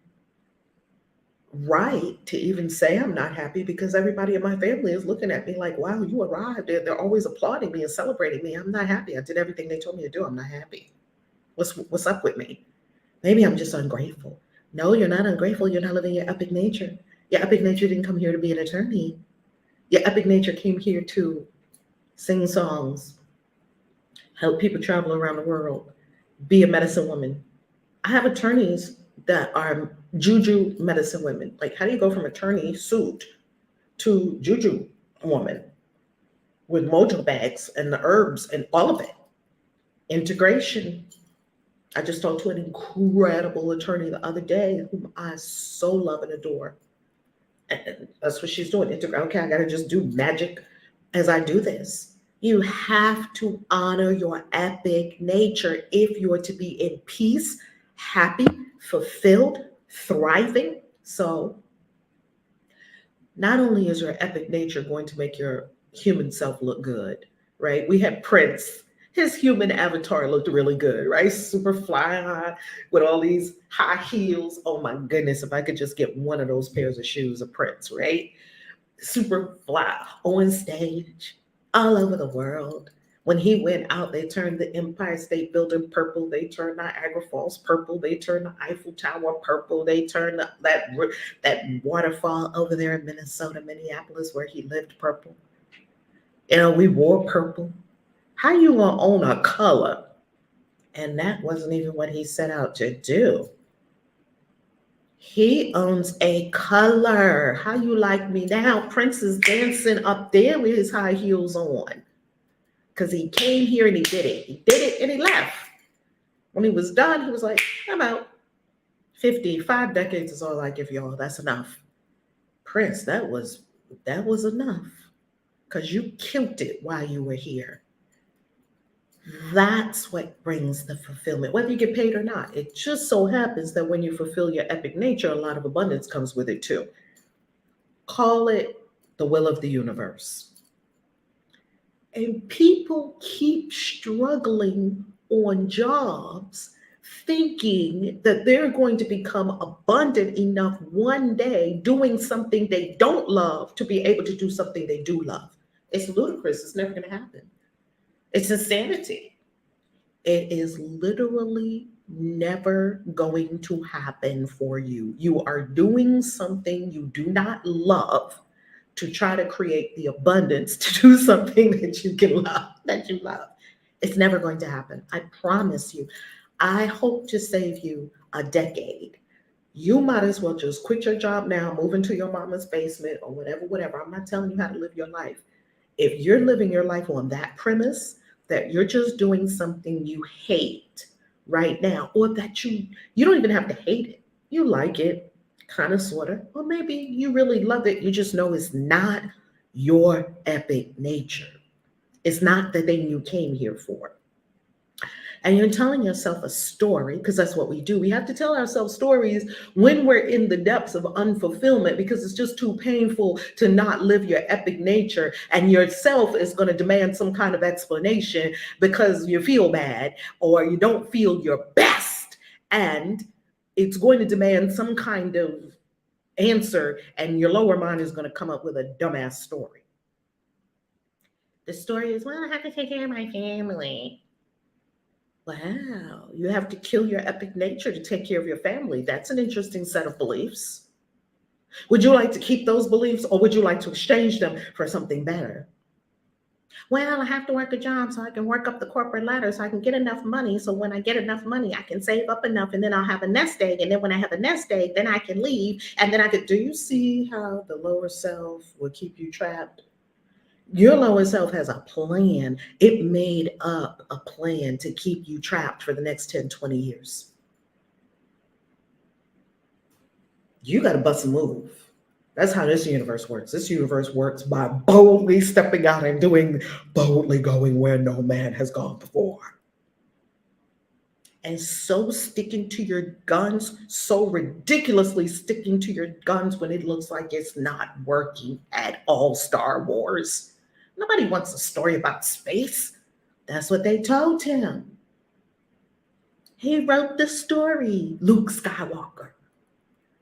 right to even say I'm not happy because everybody in my family is looking at me like, wow, you arrived. They're always applauding me and celebrating me. I'm not happy. I did everything they told me to do. I'm not happy. What's up with me? Maybe I'm just ungrateful. No, you're not ungrateful. You're not living your epic nature. Your epic nature didn't come here to be an attorney. Your epic nature came here to sing songs, help people travel around the world, be a medicine woman. I have attorneys that are juju medicine women. Like, how do you go from attorney suit to juju woman with mojo bags and the herbs and all of it? Integration. I just talked to an incredible attorney the other day whom I so love and adore. And that's what she's doing. Okay, I got to just do magic as I do this. You have to honor your epic nature if you are to be in peace, happy, fulfilled, thriving. So, not only is your epic nature going to make your human self look good, right? We had Prince. His human avatar looked really good, right? Super fly high with all these high heels. Oh my goodness, if I could just get one of those pairs of shoes of Prince, right? Super fly on stage, all over the world. When he went out, they turned the Empire State Building purple. They turned Niagara Falls purple. They turned the Eiffel Tower purple. They turned that waterfall over there in Minnesota, Minneapolis, where he lived purple. You know, we wore purple. How you gonna own a color? And that wasn't even what he set out to do. He owns a color. How you like me now? Prince is dancing up there with his high heels on. Because he came here and he did it. He did it and he left. When he was done, he was like, I'm out. 55 decades is all I give y'all. That's enough. Prince, that was enough. Because you killed it while you were here. That's what brings the fulfillment, whether you get paid or not. It just so happens that when you fulfill your epic nature, a lot of abundance comes with it too. Call it the will of the universe. And people keep struggling on jobs, thinking that they're going to become abundant enough one day doing something they don't love to be able to do something they do love. It's ludicrous. It's never going to happen. It's insanity. It is literally never going to happen for you. You are doing something you do not love to try to create the abundance to do something that you can love, that you love. It's never going to happen. I promise you. I hope to save you a decade. You might as well just quit your job now, move into your mama's basement or whatever. I'm not telling you how to live your life. If you're living your life on that premise, that you're just doing something you hate right now, or that you don't even have to hate it. You like it, kind of, sort of, or maybe you really love it. You just know it's not your epic nature. It's not the thing you came here for. And you're telling yourself a story, because that's what we do. We have to tell ourselves stories when we're in the depths of unfulfillment, because it's just too painful to not live your epic nature. And yourself is going to demand some kind of explanation because you feel bad or you don't feel your best. And it's going to demand some kind of answer. And your lower mind is going to come up with a dumbass story. The story is, well, I have to take care of my family. Wow, you have to kill your epic nature to take care of your family. That's an interesting set of beliefs. Would you like to keep those beliefs, or would you like to exchange them for something better? Well, I have to work a job so I can work up the corporate ladder so I can get enough money. So when I get enough money, I can save up enough, and then I'll have a nest egg. And then when I have a nest egg, then I can leave. And then I could, do you see how the lower self will keep you trapped? Your lower self has a plan. It made up a plan to keep you trapped for the next 10, 20 years. You got to bust a move. That's how this universe works. This universe works by boldly stepping out and doing, boldly going where no man has gone before. And so sticking to your guns, so ridiculously sticking to your guns when it looks like it's not working at all, Star Wars. Nobody wants a story about space. That's what they told him. He wrote the story, Luke Skywalker,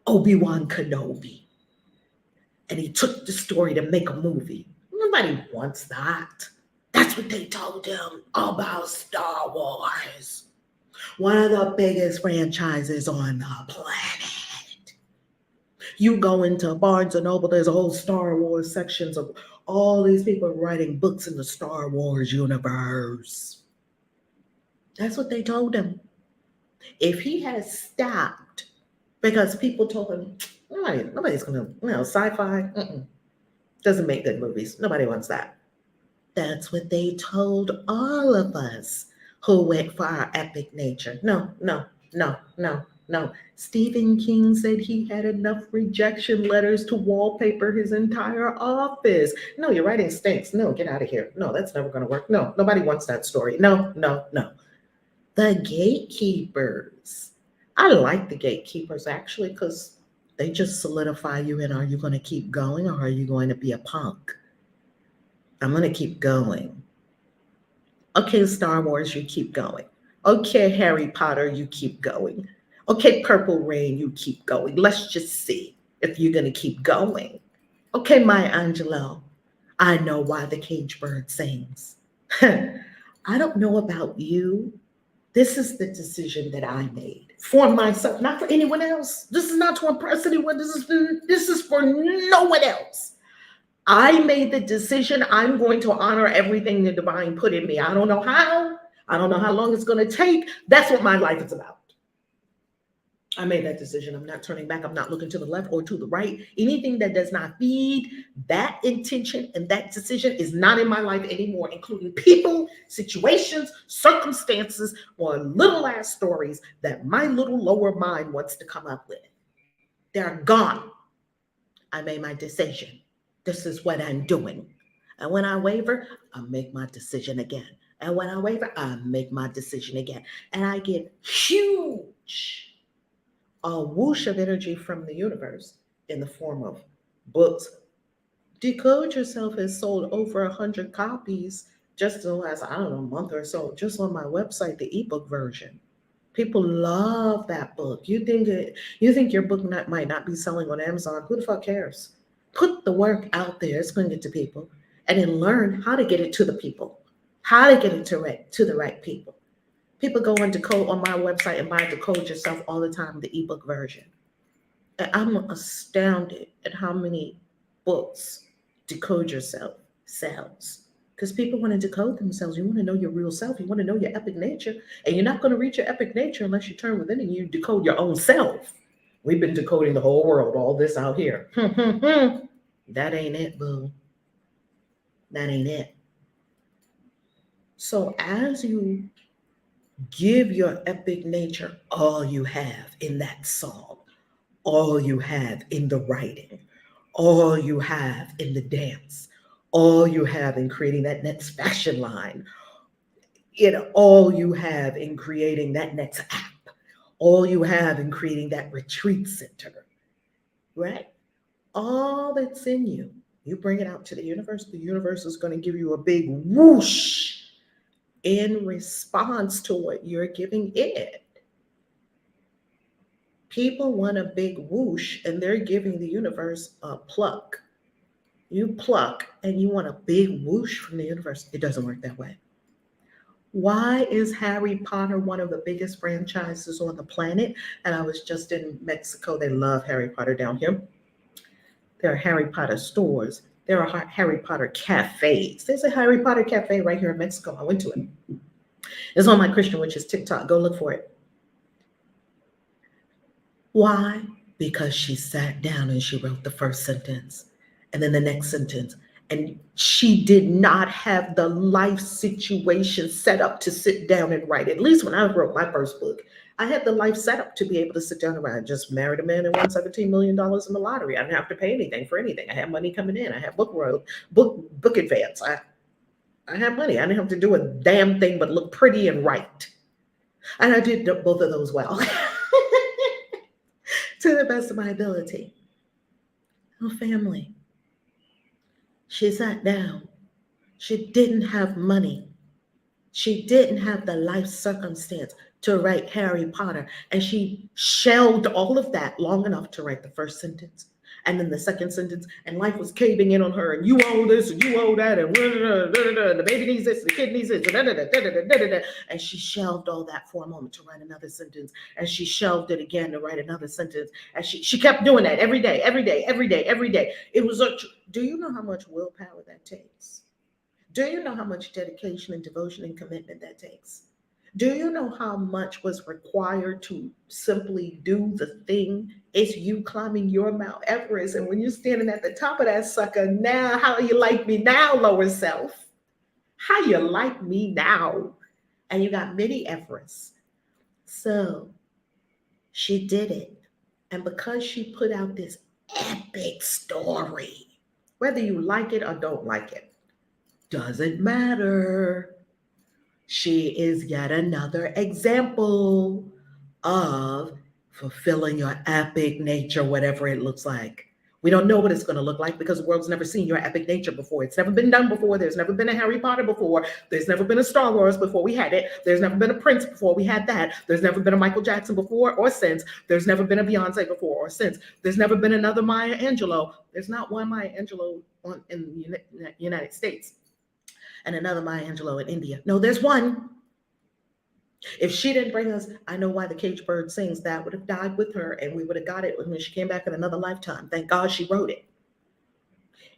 Obi-Wan Kenobi. And he took the story to make a movie. Nobody wants that. That's what they told him about Star Wars. One of the biggest franchises on the planet. You go into Barnes and Noble, there's whole Star Wars sections of all these people writing books in the Star Wars universe. That's what they told him. If he had stopped because people told him, nobody's going to, sci-fi doesn't make good movies. Nobody wants that. That's what they told all of us who went for our epic nature. No. Stephen King said he had enough rejection letters to wallpaper his entire office. No, your writing stinks. No, get out of here. No, that's never going to work. No, nobody wants that story. No. The gatekeepers. I like the gatekeepers actually, because they just solidify you in, are you going to keep going or are you going to be a punk? I'm going to keep going. Okay, Star Wars, you keep going. Okay, Harry Potter, you keep going. Okay, Purple Rain, you keep going. Let's just see if you're going to keep going. Okay, Maya Angelou, I know why the cage bird sings. I don't know about you. This is the decision that I made for myself, not for anyone else. This is not to impress anyone. This is for no one else. I made the decision. I'm going to honor everything the divine put in me. I don't know how. I don't know how long it's going to take. That's what my life is about. I made that decision. I'm not turning back. I'm not looking to the left or to the right. Anything that does not feed that intention and that decision is not in my life anymore, including people, situations, circumstances, or little ass stories that my little lower mind wants to come up with. They're gone. I made my decision. This is what I'm doing. And when I waver, I make my decision again. And when I waver, I make my decision again. And I get huge, a whoosh of energy from the universe in the form of books. Decode Yourself has sold over 100 copies just in the last, month or so, just on my website, the ebook version. People love that book. You think your book might not be selling on Amazon? Who the fuck cares? Put the work out there. It's going to get to people. And then learn how to get it to the people, how to get it to the right people. People go and decode on my website and buy Decode Yourself all the time, the ebook version. And I'm astounded at how many books Decode Yourself sells. Because people want to decode themselves. You want to know your real self. You want to know your epic nature. And you're not going to reach your epic nature unless you turn within and you decode your own self. We've been decoding the whole world, all this out here. That ain't it, boo. That ain't it. So as you give your epic nature all you have in that song, all you have in the writing, all you have in the dance, all you have in creating that next fashion line. all you have in creating that next app, all you have in creating that retreat center, right? All that's in you, you bring it out to the universe is going to give you a big whoosh in response to what you're giving it. People want a big whoosh and they're giving the universe a pluck. You pluck and you want a big whoosh from the universe. It doesn't work that way. Why is Harry Potter one of the biggest franchises on the planet? And I was just in Mexico. They love Harry Potter down here. There are Harry Potter stores. There are Harry Potter cafes. There's a Harry Potter cafe right here in Mexico. I went to it. It's on my Christian Witches TikTok. Go look for it. Why? Because she sat down and she wrote the first sentence and then the next sentence. And she did not have the life situation set up to sit down and write. At least when I wrote my first book, I had the life set up to be able to sit down and write. I just married a man and won $17 million in the lottery. I didn't have to pay anything for anything. I had money coming in. I had book advance. I had money. I didn't have to do a damn thing but look pretty and write. And I did both of those well. To the best of my ability. Her family. She sat down. She didn't have money. She didn't have the life circumstance to write Harry Potter. And she shelved all of that long enough to write the first sentence. And then the second sentence, and life was caving in on her, and you owe this, and you owe that, and the baby needs this, the kid needs this, and she shelved all that for a moment to write another sentence, and she shelved it again to write another sentence, and she kept doing that every day. It was do you know how much willpower that takes? Do you know how much dedication and devotion and commitment that takes? Do you know how much was required to simply do the thing? It's you climbing your Mount Everest. And when you're standing at the top of that sucker, now, how you like me now, lower self? How you like me now? And you got many Everests. So she did it. And because she put out this epic story, whether you like it or don't like it, doesn't matter. She is yet another example of fulfilling your epic nature, whatever it looks like. We don't know what it's going to look like because the world's never seen your epic nature before. It's never been done before. There's never been a Harry Potter before. There's never been a Star Wars before we had it. There's never been a Prince before we had that. There's never been a Michael Jackson before or since. There's never been a Beyonce before or since. There's never been another Maya Angelou. There's not one Maya Angelou in the United States and another Maya Angelou in India. No, there's one. If she didn't bring us, I Know Why the Caged Bird Sings, that would have died with her and we would have got it when she came back in another lifetime. Thank God she wrote it.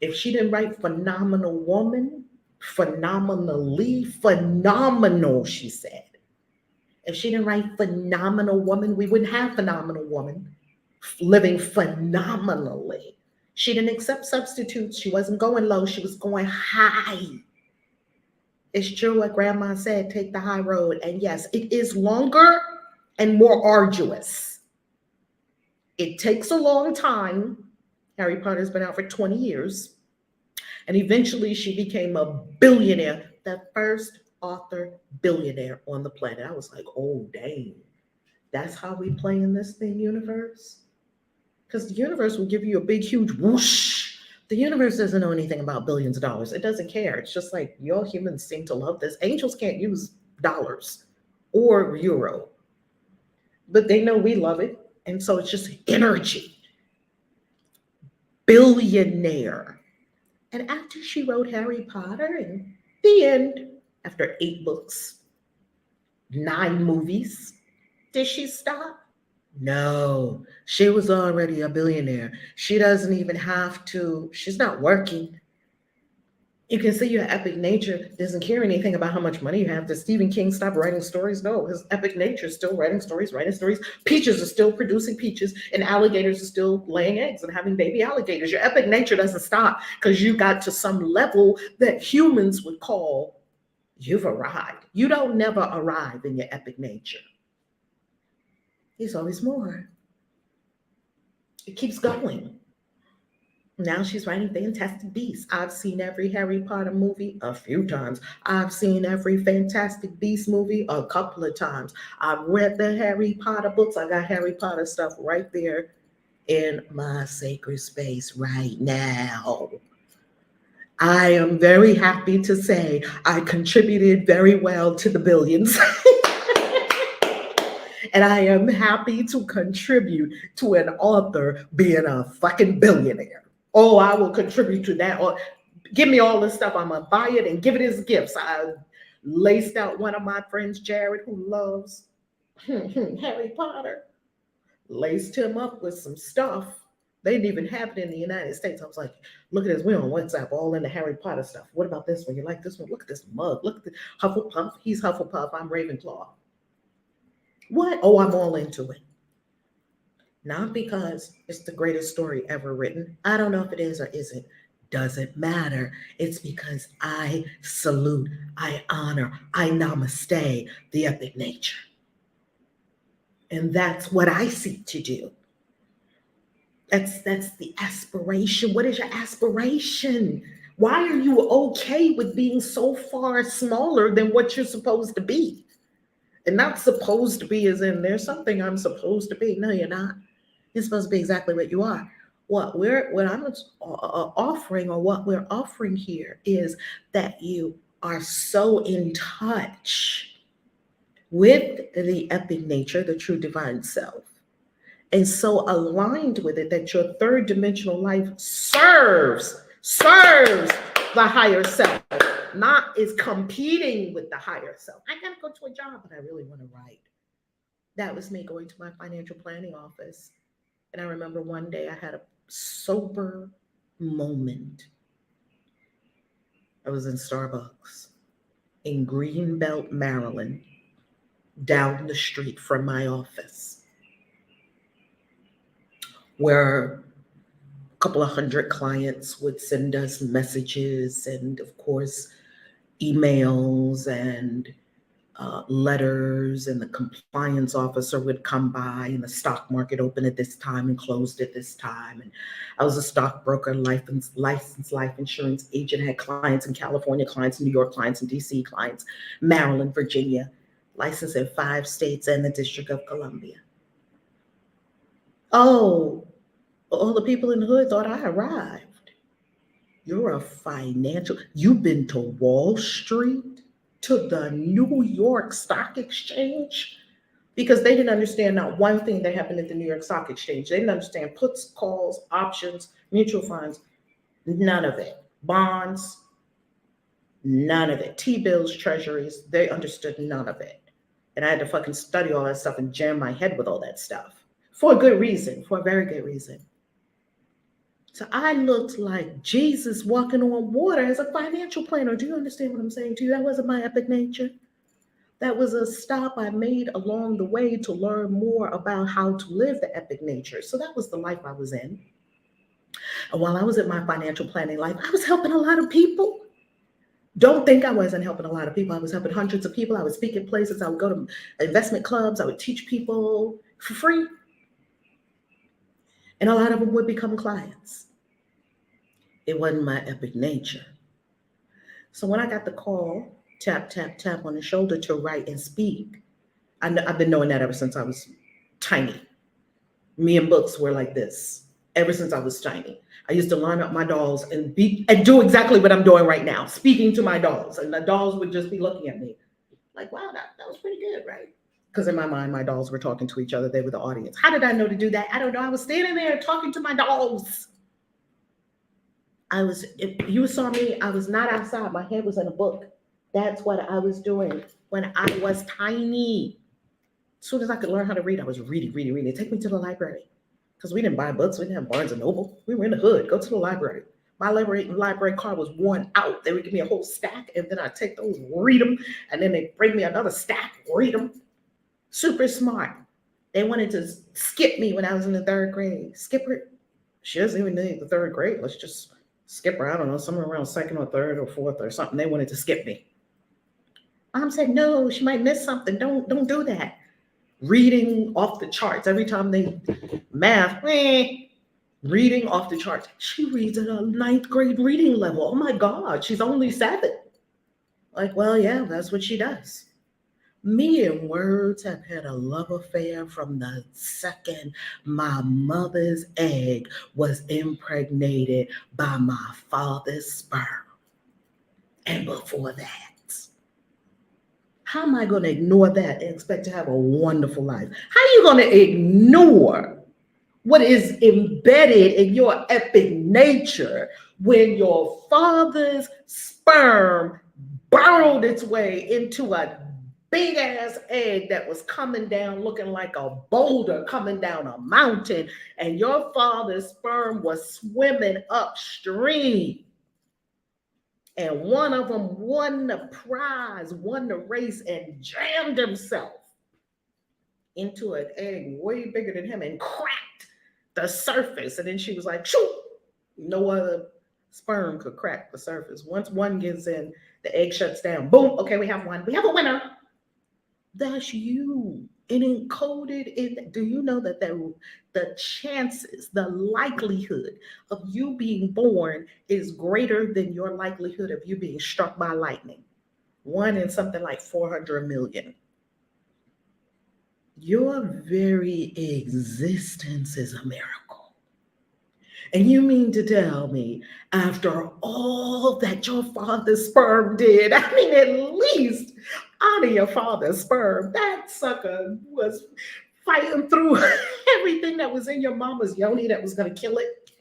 If she didn't write Phenomenal Woman, phenomenally phenomenal, she said. If she didn't write Phenomenal Woman, we wouldn't have Phenomenal Woman living phenomenally. She didn't accept substitutes. She wasn't going low. She was going high. It's true what Grandma said, take the high road. And yes, it is longer and more arduous. It takes a long time. Harry Potter's been out for 20 years. And eventually she became a billionaire, the first author billionaire on the planet. I was like, oh, dang. That's how we play in this thing, universe? Because the universe will give you a big, huge whoosh. The universe doesn't know anything about billions of dollars. It doesn't care. It's just like your humans seem to love this. Angels can't use dollars or euro, but they know we love it. And so it's just energy. Billionaire. And after she wrote Harry Potter, and the end, after 8 books, 9 movies, did she stop? No, she was already a billionaire. She doesn't even have to, she's not working. You can see your epic nature doesn't care anything about how much money you have. Does Stephen King stop writing stories? No, his epic nature is still writing stories. Peaches are still producing peaches, and alligators are still laying eggs and having baby alligators. Your epic nature doesn't stop because you got to some level that humans would call you've arrived. You don't never arrive in your epic nature. There's always more. It keeps going. Now she's writing Fantastic Beasts. I've seen every Harry Potter movie a few times. I've seen every Fantastic Beast movie a couple of times. I've read the Harry Potter books. I got Harry Potter stuff right there in my sacred space right now. I am very happy to say I contributed very well to the billions. And I am happy to contribute to an author being a fucking billionaire. Oh, I will contribute to that. Or give me all this stuff. I'm going to buy it and give it as gifts. I laced out one of my friends, Jared, who loves Harry Potter, laced him up with some stuff. They didn't even have it in the United States. I was like, look at this. We're on WhatsApp, all in the Harry Potter stuff. What about this one? You like this one? Look at this mug. Look at the Hufflepuff. He's Hufflepuff. I'm Ravenclaw. What? Oh, I'm all into it. Not because it's the greatest story ever written. I don't know if it is or isn't. Doesn't matter. It's because I salute, I honor, I namaste the epic nature. And that's what I seek to do. That's the aspiration. What is your aspiration? Why are you okay with being so far smaller than what you're supposed to be? And not supposed to be as in there's something I'm supposed to be. No, you're not. You're supposed to be exactly what you are. What I'm offering, or what we're offering here, is that you are so in touch with the epic nature, the true divine self, and so aligned with it that your third dimensional life serves the higher self, not is competing with the higher self. I gotta go to a job, but I really want to write. That was me going to my financial planning office. And I remember one day I had a sober moment. I was in Starbucks in Greenbelt, Maryland, down the street from my office, where a couple of hundred clients would send us messages and, of course, emails and letters, and the compliance officer would come by, and the stock market opened at this time and closed at this time. And I was a stockbroker, licensed life insurance agent. I had clients in California, clients in New York, clients in DC, clients Maryland, Virginia, licensed in 5 states and the District of Columbia. Oh, all the people in the hood thought I arrived. You're a financial, you've been to Wall Street, to the New York Stock Exchange, because they didn't understand not one thing that happened at the New York Stock Exchange. They didn't understand puts, calls, options, mutual funds, none of it. Bonds, none of it. T-bills, treasuries, they understood none of it. And I had to fucking study all that stuff and jam my head with all that stuff for a good reason, for a very good reason. So I looked like Jesus walking on water as a financial planner. Do you understand what I'm saying to you? That wasn't my epic nature. That was a stop I made along the way to learn more about how to live the epic nature. So that was the life I was in. And while I was in my financial planning life, I was helping a lot of people. Don't think I wasn't helping a lot of people. I was helping hundreds of people. I would speak at places. I would go to investment clubs. I would teach people for free. And a lot of them would become clients. It wasn't my epic nature. So when I got the call, tap, tap, tap on the shoulder to write and speak, I've been knowing that ever since I was tiny. Me and books were like this ever since I was tiny. I used to line up my dolls and do exactly what I'm doing right now, speaking to my dolls. And the dolls would just be looking at me like, wow, that was pretty good, right? Because in my mind, my dolls were talking to each other. They were the audience. How did I know to do that? I don't know. I was standing there talking to my dolls. If you saw me, I was not outside. My head was in a book. That's what I was doing when I was tiny. As soon as I could learn how to read, I was reading. Take me to the library. Because we didn't buy books. We didn't have Barnes & Noble. We were in the hood. Go to the library. My library card was worn out. They would give me a whole stack, and then I'd take those, read them, and then they'd bring me another stack, read them. Super smart. They wanted to skip me when I was in the 3rd grade. Skip her. She doesn't even need the 3rd grade. Let's just skip her. I don't know, somewhere around 2nd or 3rd or 4th or something. They wanted to skip me. Mom said, no, she might miss something. Don't do that. Reading off the charts. Every time they math, Reading off the charts. She reads at a ninth grade reading level. Oh my God, she's only 7. Like, well, yeah, that's what she does. Me and words have had a love affair from the second my mother's egg was impregnated by my father's sperm. And before that, how am I going to ignore that and expect to have a wonderful life? How are you going to ignore what is embedded in your epic nature when your father's sperm burrowed its way into a big ass egg that was coming down looking like a boulder coming down a mountain, and your father's sperm was swimming upstream? And one of them won the prize, won the race, and jammed himself into an egg way bigger than him and cracked the surface. And then she was like, shoot, no other sperm could crack the surface. Once one gets in, the egg shuts down. Boom. Okay, we have one. We have a winner. That's you. And encoded in, do you know that the chances, the likelihood of you being born is greater than your likelihood of you being struck by lightning? 1 in something like 400 million. Your very existence is a miracle. And you mean to tell me, after all that your father's sperm did, I mean, at least out of your father's sperm, that sucker was fighting through everything that was in your mama's yoni that was going to kill it,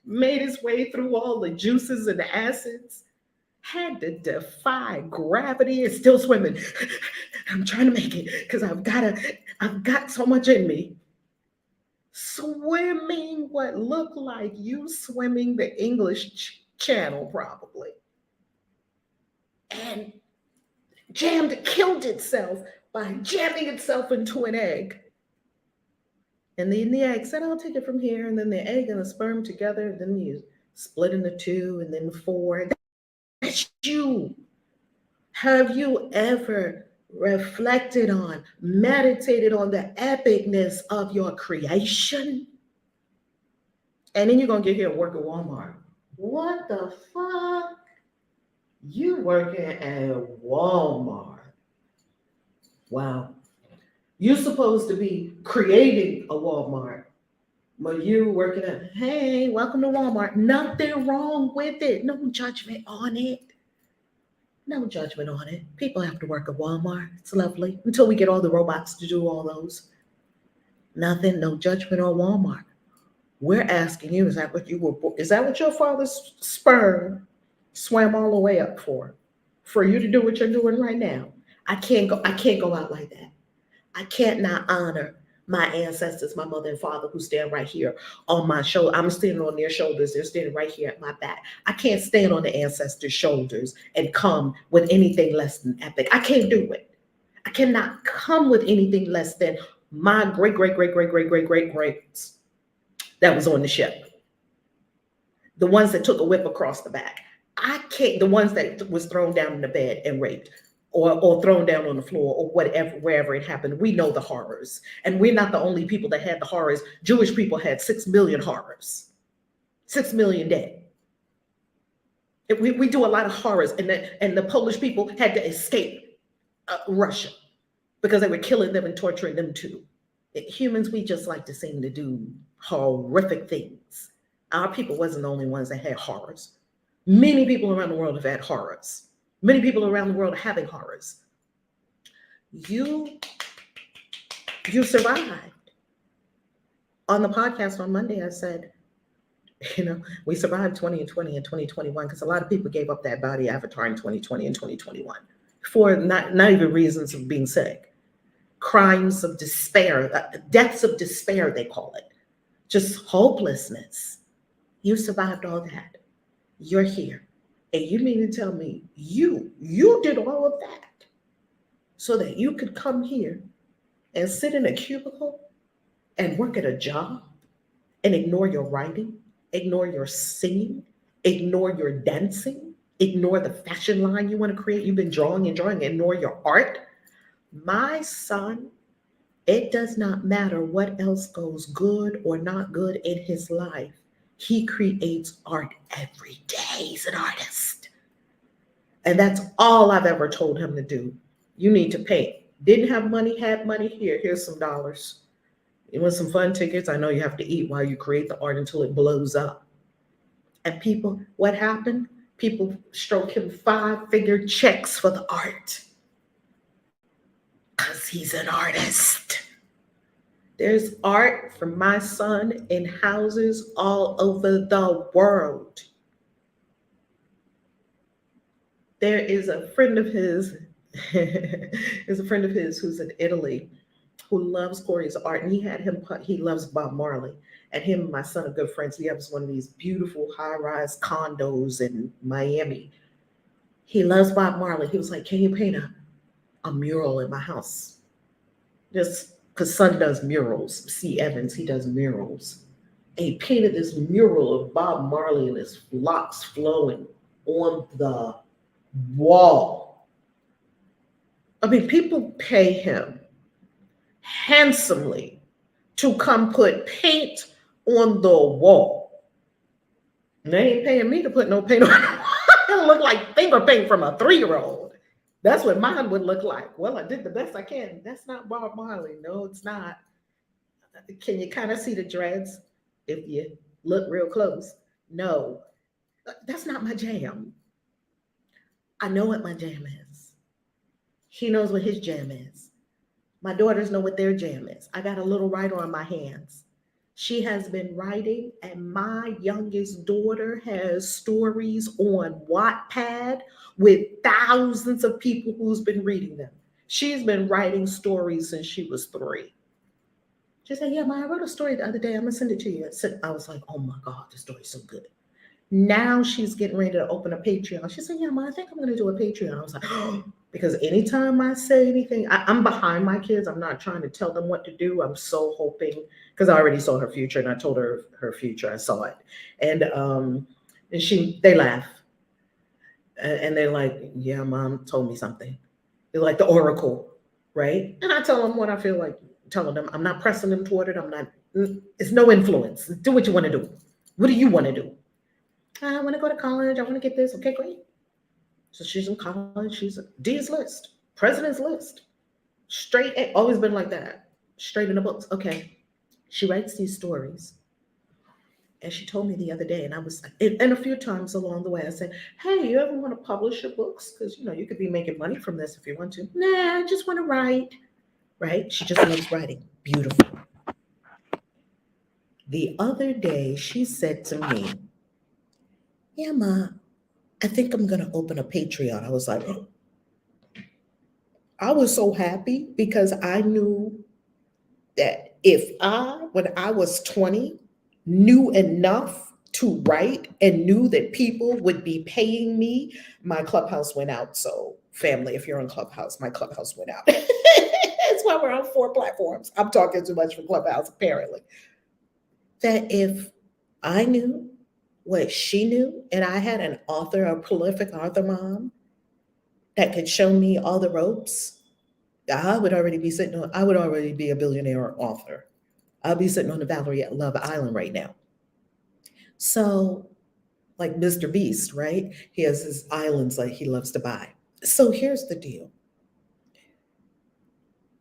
made its way through all the juices and the acids, had to defy gravity and still swimming. I'm trying to make it because I've got so much in me. Swimming what looked like you swimming the English Channel, probably. And killed itself by jamming itself into an egg. And then the egg said, I'll take it from here. And then the egg and the sperm together, and then you split into 2 and then 4. That's you. Have you ever reflected on, meditated on the epicness of your creation? And then you're going to get here and work at Walmart. What the fuck? You working at Walmart. Wow. You're supposed to be creating a Walmart, but you working at, hey, welcome to Walmart. Nothing wrong with it. No judgment on it. No judgment on it. People have to work at Walmart. It's lovely until we get all the robots to do all those. Nothing, no judgment on Walmart. We're asking you, is that what your father's sperm swam all the way up for? For you to do what you're doing right now? I can't go out like that. I can't not honor my ancestors, my mother and father, who stand right here on my shoulder. I'm standing on their shoulders. They're standing right here at my back. I can't stand on the ancestors' shoulders and come with anything less than epic. I can't do it. I cannot come with anything less than my great greats that was on the ship. The ones that took a whip across the back. I can't, the ones that was thrown down in the bed and raped. Or thrown down on the floor, or whatever, wherever it happened. We know the horrors. And we're not the only people that had the horrors. Jewish people had 6 million horrors. 6 million dead. We do a lot of horrors. And the Polish people had to escape Russia because they were killing them and torturing them too. Humans, we just like to seem to do horrific things. Our people wasn't the only ones that had horrors. Many people around the world have had horrors. Many people around the world are having horrors. You survived. On the podcast on Monday, I said, we survived 2020 and 2021 because a lot of people gave up that body avatar in 2020 and 2021 for not even reasons of being sick. Crimes of despair, deaths of despair, they call it. Just hopelessness. You survived all that. You're here. And you mean to tell me you did all of that so that you could come here and sit in a cubicle and work at a job and ignore your writing, ignore your singing, ignore your dancing, ignore the fashion line you want to create? You've been drawing and drawing, ignore your art. My son It does not matter what else goes good or not good in his life. He creates art every day. He's an artist. And that's all I've ever told him to do. You need to paint. Didn't have money, had money. Here's some dollars. You want some fun tickets? I know you have to eat while you create the art until it blows up. And people, what happened? People stroke him 5-figure checks for the art. Because he's an artist. There's art for my son in houses all over the world. There is a friend of his, who's in Italy who loves Corey's art, and he loves Bob Marley. And him and my son are good friends. He has one of these beautiful high-rise condos in Miami. He loves Bob Marley. He was like, can you paint a mural in my house? Just because son does murals. C. Evans, he does murals. And he painted this mural of Bob Marley and his locks flowing on the wall. I mean, people pay him handsomely to come put paint on the wall. And they ain't paying me to put no paint on the wall. It'll look like finger paint from a 3-year-old. That's what mine would look like. Well, I did the best I can. That's not Bob Marley. No, it's not. Can you kind of see the dreads if you look real close? No, that's not my jam. I know what my jam is. He knows what his jam is. My daughters know what their jam is. I got a little writer on my hands. She has been writing, and my youngest daughter has stories on Wattpad with thousands of people who's been reading them. She's been writing stories since she was 3. She said, yeah, Ma, I wrote a story the other day. I'm going to send it to you. I was like, oh my God, the story's so good. Now she's getting ready to open a Patreon. She said, yeah, Ma, I think I'm going to do a Patreon. I was like, oh, because anytime I say anything, I'm behind my kids. I'm not trying to tell them what to do. I'm so hoping, because I already saw her future and I told her her future. I saw it. And they laugh. And they're like, yeah, Mom told me something. They're like the oracle, right? And I tell them what I feel like telling them. I'm not pressing them toward it. It's no influence. Do what you want to do. What do you want to do? I want to go to college. I want to get this. Okay, great. So she's in college. She's a D's list, president's list. Straight A, always been like that. Straight in the books. Okay. She writes these stories. And she told me the other day, and I was, and a few times along the way, I said, hey, you ever want to publish your books? Because, you could be making money from this if you want to. Nah, I just want to write. Right? She just loves writing. Beautiful. The other day, she said to me, yeah, Ma, I think I'm going to open a Patreon. I was like, oh. I was so happy because I knew that when I was 20, knew enough to write and knew that people would be paying me, my Clubhouse went out. So family, if you're on Clubhouse, my Clubhouse went out. That's why we're on 4 platforms. I'm talking too much for Clubhouse, apparently. That if I knew what she knew, and I had an author, a prolific author mom, that could show me all the ropes, I would already be a billionaire author. I'll be sitting on the Valerie at Love Island right now. So, like Mr. Beast, right? He has his islands like he loves to buy. So here's the deal.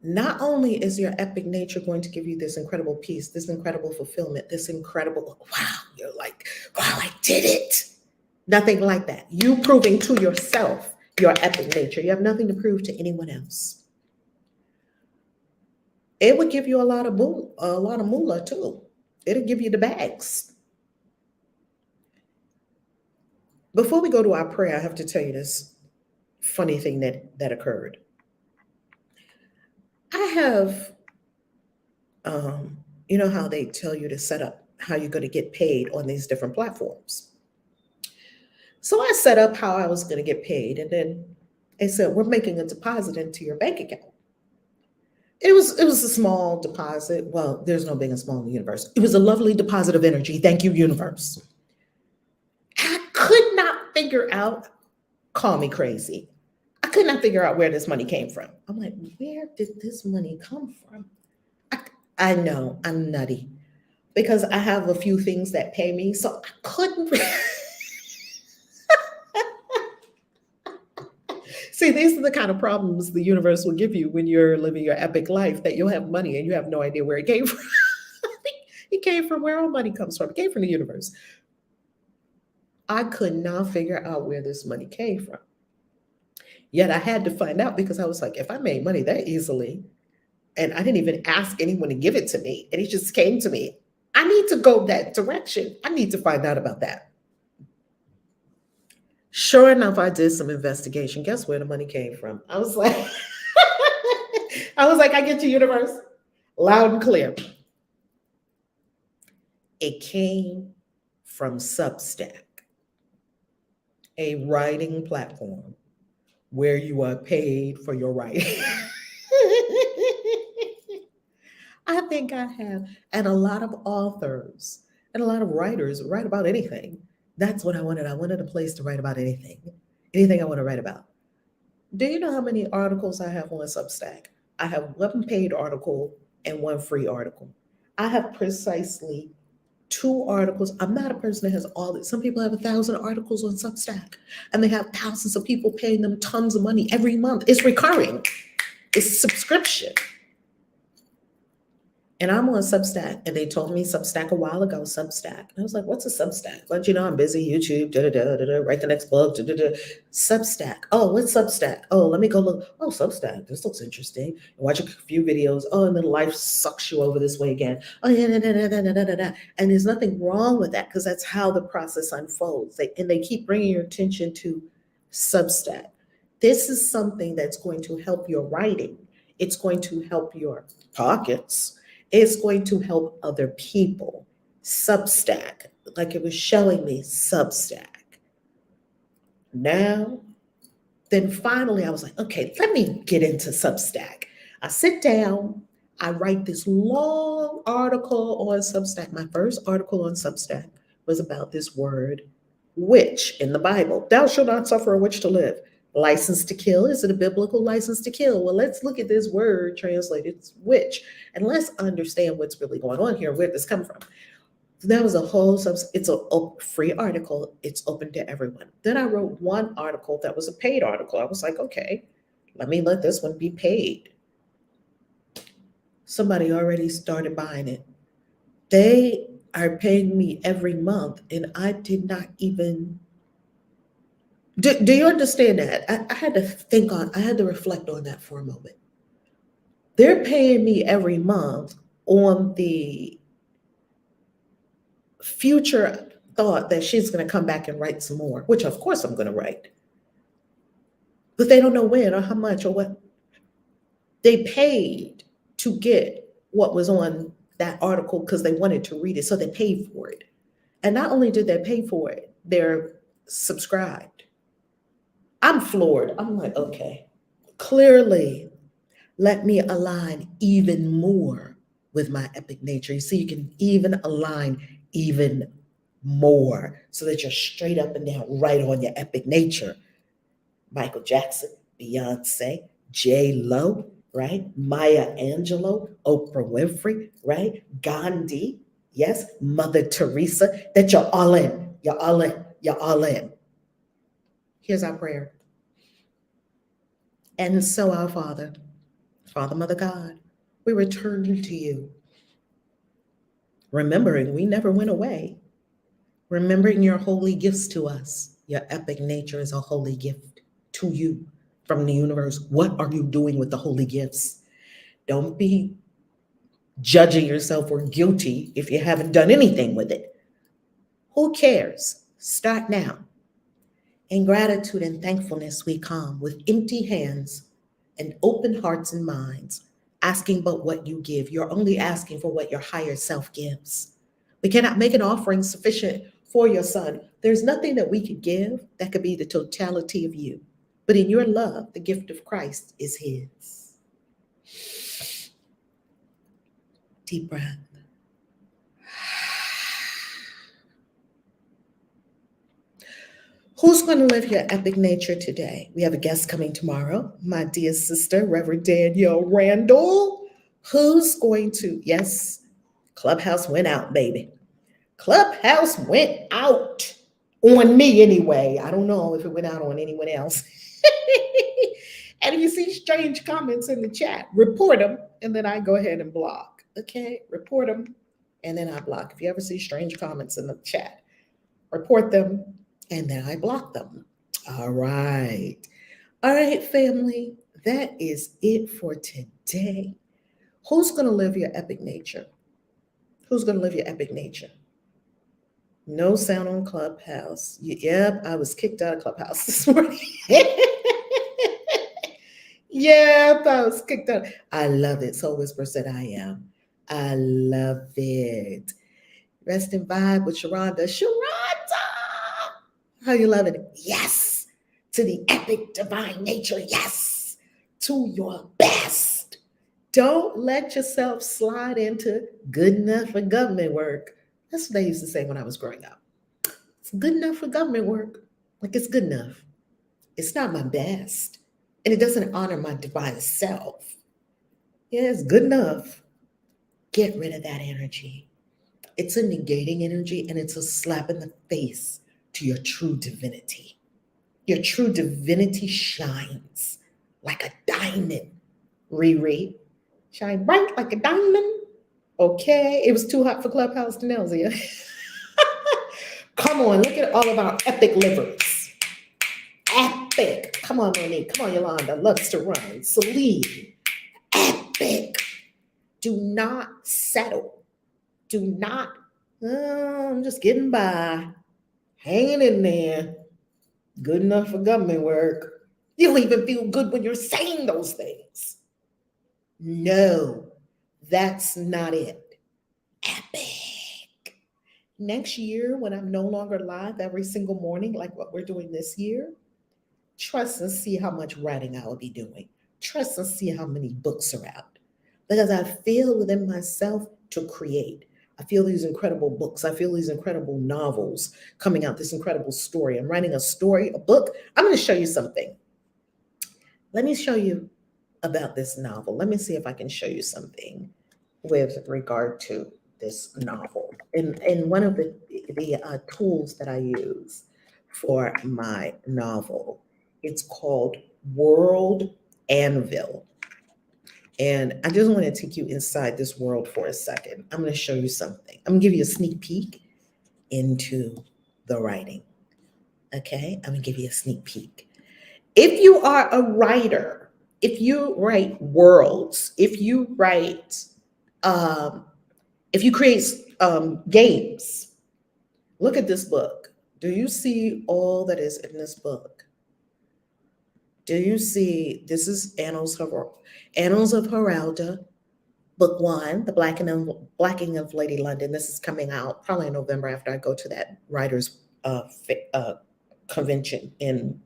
Not only is your epic nature going to give you this incredible peace, this incredible fulfillment, this incredible, wow, you're like, wow, I did it. Nothing like that. You proving to yourself your epic nature. You have nothing to prove to anyone else. It would give you a lot of moolah too. It'll give you the bags. Before we go to our prayer, I have to tell you this funny thing that occurred. I have, you know how they tell you to set up how you're going to get paid on these different platforms. So I set up how I was going to get paid, and then they said, we're making a deposit into your bank account. It was a small deposit. Well, there's no big and small in the universe. It was a lovely deposit of energy. Thank you, universe. I could not figure out, call me crazy, I could not figure out where this money came from. I'm like, where did this money come from? I know I'm nutty because I have a few things that pay me, so I couldn't. See, these are the kind of problems the universe will give you when you're living your epic life, that you'll have money and you have no idea where it came from. It came from where all money comes from. It came from the universe. I could not figure out where this money came from. Yet I had to find out because I was like, if I made money that easily, and I didn't even ask anyone to give it to me, and it just came to me, I need to go that direction. I need to find out about that. Sure enough, I did some investigation. Guess where the money came from? I was like, I get you, universe, loud and clear. It came from Substack, a writing platform where you are paid for your writing. I think I have, and a lot of authors and a lot of writers write about anything. That's what I wanted. I wanted a place to write about anything, anything I want to write about. Do you know how many articles I have on Substack? I have one paid article and one free article. I have precisely two articles. I'm not a person that has all that. Some people have 1,000 articles on Substack and they have thousands of people paying them tons of money every month. It's recurring, it's subscription. And I'm on Substack, and they told me Substack a while ago, Substack. And I was like, what's a Substack? But you know, I'm busy, YouTube, write the next book, Substack. Oh, what's Substack? Oh, let me go look. Oh, Substack, this looks interesting. And watch a few videos. Oh, and then life sucks you over this way again. Oh, yeah, and there's nothing wrong with that because that's how the process unfolds. And they keep bringing your attention to Substack. This is something that's going to help your writing. It's going to help your pockets. It's going to help other people. Substack, like it was showing me Substack. Now, then finally I was like, okay, let me get into Substack. I sit down, I write this long article on Substack. My first article on Substack was about this word, witch, in the Bible. Thou shalt not suffer a witch to live. License to kill. Is it a biblical license to kill? Well, let's look at this word translated witch, and let's understand what's really going on here, where this come from. So that was a whole it's a free article. It's open to everyone. Then I wrote one article that was a paid article. I was like, okay, let this one be paid. Somebody already started buying it. They are paying me every month, and I did not even. Do you understand that? I had to I had to reflect on that for a moment. They're paying me every month on the future thought that she's going to come back and write some more, which of course I'm going to write. But they don't know when or how much or what. They paid to get what was on that article because they wanted to read it, so they paid for it. And not only did they pay for it, they're subscribed. I'm floored. I'm like, okay, clearly, let me align even more with my epic nature. You see, you can even align even more so that you're straight up and down right on your epic nature. Michael Jackson, Beyonce, J-Lo, right? Maya Angelou, Oprah Winfrey, right? Gandhi, yes, Mother Teresa, that you're all in, you're all in, you're all in. Here's our prayer. And so, our Father, Mother God, we return to you, remembering we never went away, remembering your holy gifts to us. Your epic nature is a holy gift to you from the universe. What are you doing with the holy gifts? Don't be judging yourself or guilty if you haven't done anything with it. Who cares? Start now. In gratitude and thankfulness, we come with empty hands and open hearts and minds, asking but what you give. You're only asking for what your higher self gives. We cannot make an offering sufficient for your son. There's nothing that we could give that could be the totality of you. But in your love, the gift of Christ is his. Deep breath. Who's going to live your epic nature today? We have a guest coming tomorrow, my dear sister, Reverend Danielle Randall. Who's going to, yes, Clubhouse went out, baby. Clubhouse went out on me anyway. I don't know if it went out on anyone else. And if you see strange comments in the chat, report them, and then I go ahead and block. Okay, report them, and then I block. If you ever see strange comments in the chat, report them, and then I block them. All right. All right, family. That is it for today. Who's going to live your epic nature? Who's going to live your epic nature? No sound on Clubhouse. Yep, I was kicked out of Clubhouse this morning. Yep, I was kicked out. I love it. Soul Whisper said I am. I love it. Rest and vibe with Sharonda. Sharonda! How you loving it? Yes. To the epic divine nature. Yes. To your best. Don't let yourself slide into good enough for government work. That's what they used to say when I was growing up. It's good enough for government work. Like it's good enough. It's not my best. And it doesn't honor my divine self. Yeah, it's good enough. Get rid of that energy. It's a negating energy and it's a slap in the face to your true divinity. Your true divinity shines like a diamond. Riri, shine bright like a diamond. Okay, it was too hot for Clubhouse to Nelsia. Come on, look at all of our epic livers. Epic. Come on, Monique. Come on, Yolanda. Loves to run. Celine. Epic. Do not settle. Do not, I'm just getting by. Hanging in there. Good enough for government work. You don't even feel good when you're saying those things. No, that's not it. Epic. Next year, when I'm no longer live every single morning, like what we're doing this year, trust and see how much writing I will be doing. Trust and see how many books are out. Because I feel within myself to create. I feel these incredible books. I feel these incredible novels coming out, this incredible story. I'm writing a story, a book. I'm going to show you something. Let me show you about this novel. Let me see if I can show you something with regard to this novel. And one of the tools that I use for my novel, it's called World Anvil. And I just want to take you inside this world for a second. I'm going to show you something. I'm going to give you a sneak peek into the writing. Okay? I'm going to give you a sneak peek. If you are a writer, if you write worlds, if you write, if you create games, look at this book. Do you see all that is in this book? Do you see, this is Annals of Heralda, book 1, The Blacking of Lady London. This is coming out probably in November after I go to that writers convention in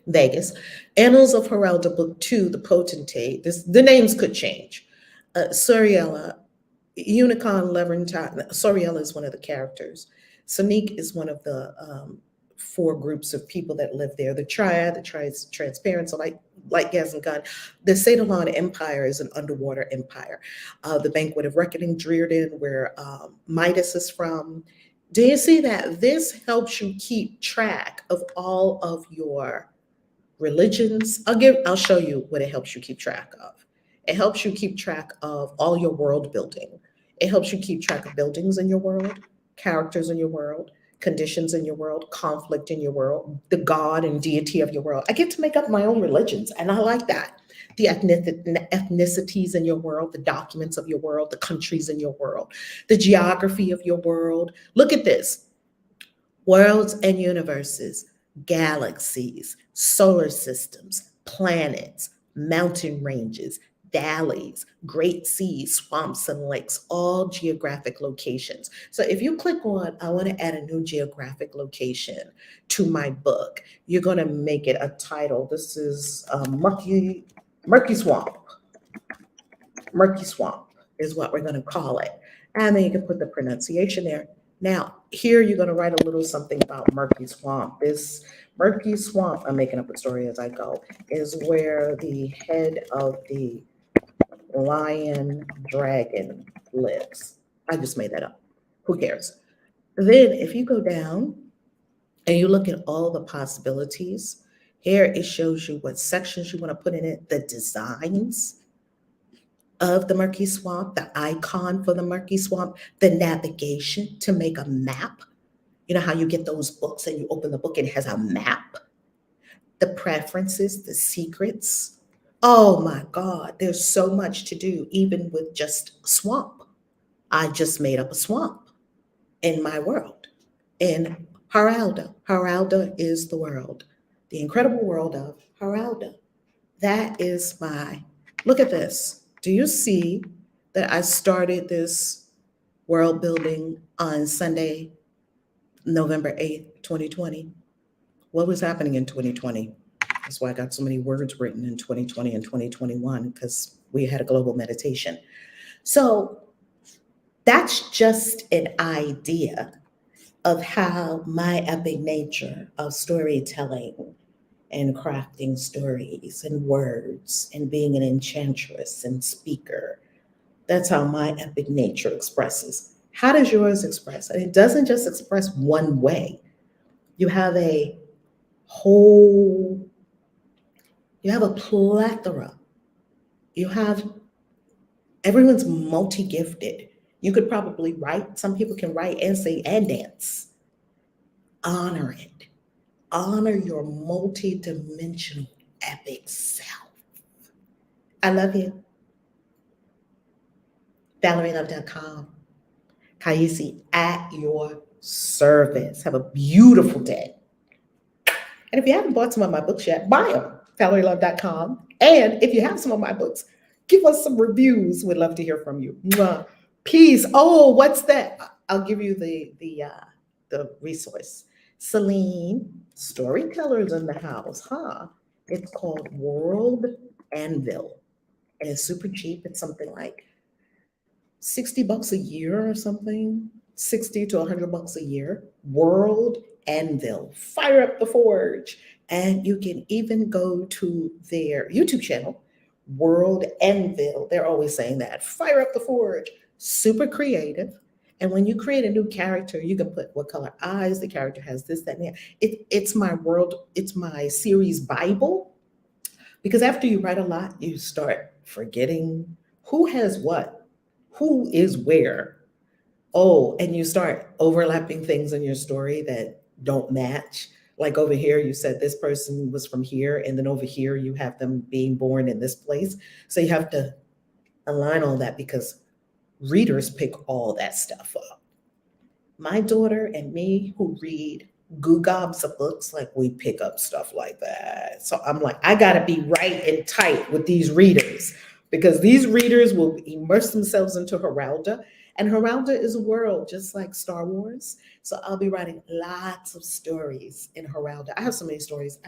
Vegas. Annals of Heralda, book 2, The Potentate. The names could change. Soriella, Unicon Levantine. Soriella is one of the characters. Sonique is one of the 4 groups of people that live there. The Triad, the Transparent, so like Gas and Gun. The Ceylon Empire is an underwater empire. The Banquet of Reckoning, Drearden, where Midas is from. Do you see that? This helps you keep track of all of your religions. I'll show you what it helps you keep track of. It helps you keep track of all your world building. It helps you keep track of buildings in your world, characters in your world, conditions in your world, conflict in your world, the God and deity of your world. I get to make up my own religions, and I like that. The ethnicities in your world, the documents of your world, the countries in your world, the geography of your world. Look at this. Worlds and universes, galaxies, solar systems, planets, mountain ranges, valleys, great seas, swamps, and lakes, all geographic locations. So if you click on, I want to add a new geographic location to my book, you're going to make it a title. This is Murky Swamp. Murky Swamp is what we're going to call it. And then you can put the pronunciation there. Now, here you're going to write a little something about Murky Swamp. This Murky Swamp, I'm making up a story as I go, is where the head of the lion, dragon lives. I just made that up. Who cares? Then if you go down and you look at all the possibilities, here it shows you what sections you want to put in it, the designs of the murky swamp, the icon for the murky swamp, the navigation to make a map. You know how you get those books and you open the book and it has a map? The preferences, the secrets. Oh my God, there's so much to do, even with just swamp. I just made up a swamp in my world. In Haralda. Haralda is the world, the incredible world of Haralda. That is my, look at this. Do you see that I started this world building on Sunday, November 8th, 2020? What was happening in 2020? That's why I got so many words written in 2020 and 2021, because we had a global meditation. So that's just an idea of how my epic nature of storytelling and crafting stories and words and being an enchantress and speaker, that's how my epic nature expresses. How does yours express? And it doesn't just express one way. You have a whole, you have a plethora. You have, everyone's multi-gifted. You could probably write, some people can write and sing and dance. Honor it. Honor your multi-dimensional epic self. I love you. ValerieLove.com. Kaisi at your service. Have a beautiful day. And if you haven't bought some of my books yet, buy them. ValerieLove.com. And if you have some of my books, give us some reviews. We'd love to hear from you. Mwah. Peace. Oh, what's that? I'll give you the resource. Celine, storytellers in the house, huh? It's called World Anvil. And it's super cheap. It's something like $60 a year or something. 60 to 100 bucks a year. World Anvil. Fire up the forge. And you can even go to their YouTube channel, World Anvil. They're always saying that. Fire up the forge. Super creative. And when you create a new character, you can put what color eyes the character has, this, that, and that. It's my world, it's my series Bible. Because after you write a lot, you start forgetting who has what, who is where. Oh, and you start overlapping things in your story that don't match. Like over here, you said this person was from here, and then over here, you have them being born in this place. So you have to align all that because readers pick all that stuff up. My daughter and me, who read gobs of books, like we pick up stuff like that. So I'm like, I gotta be right and tight with these readers because these readers will immerse themselves into Heralda. And Heralda is a world just like Star Wars. So I'll be writing lots of stories in Heralda. I have so many stories.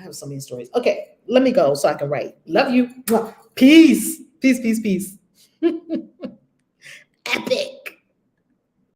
Okay, let me go so I can write. Love you. Peace. Peace, peace, peace. Epic.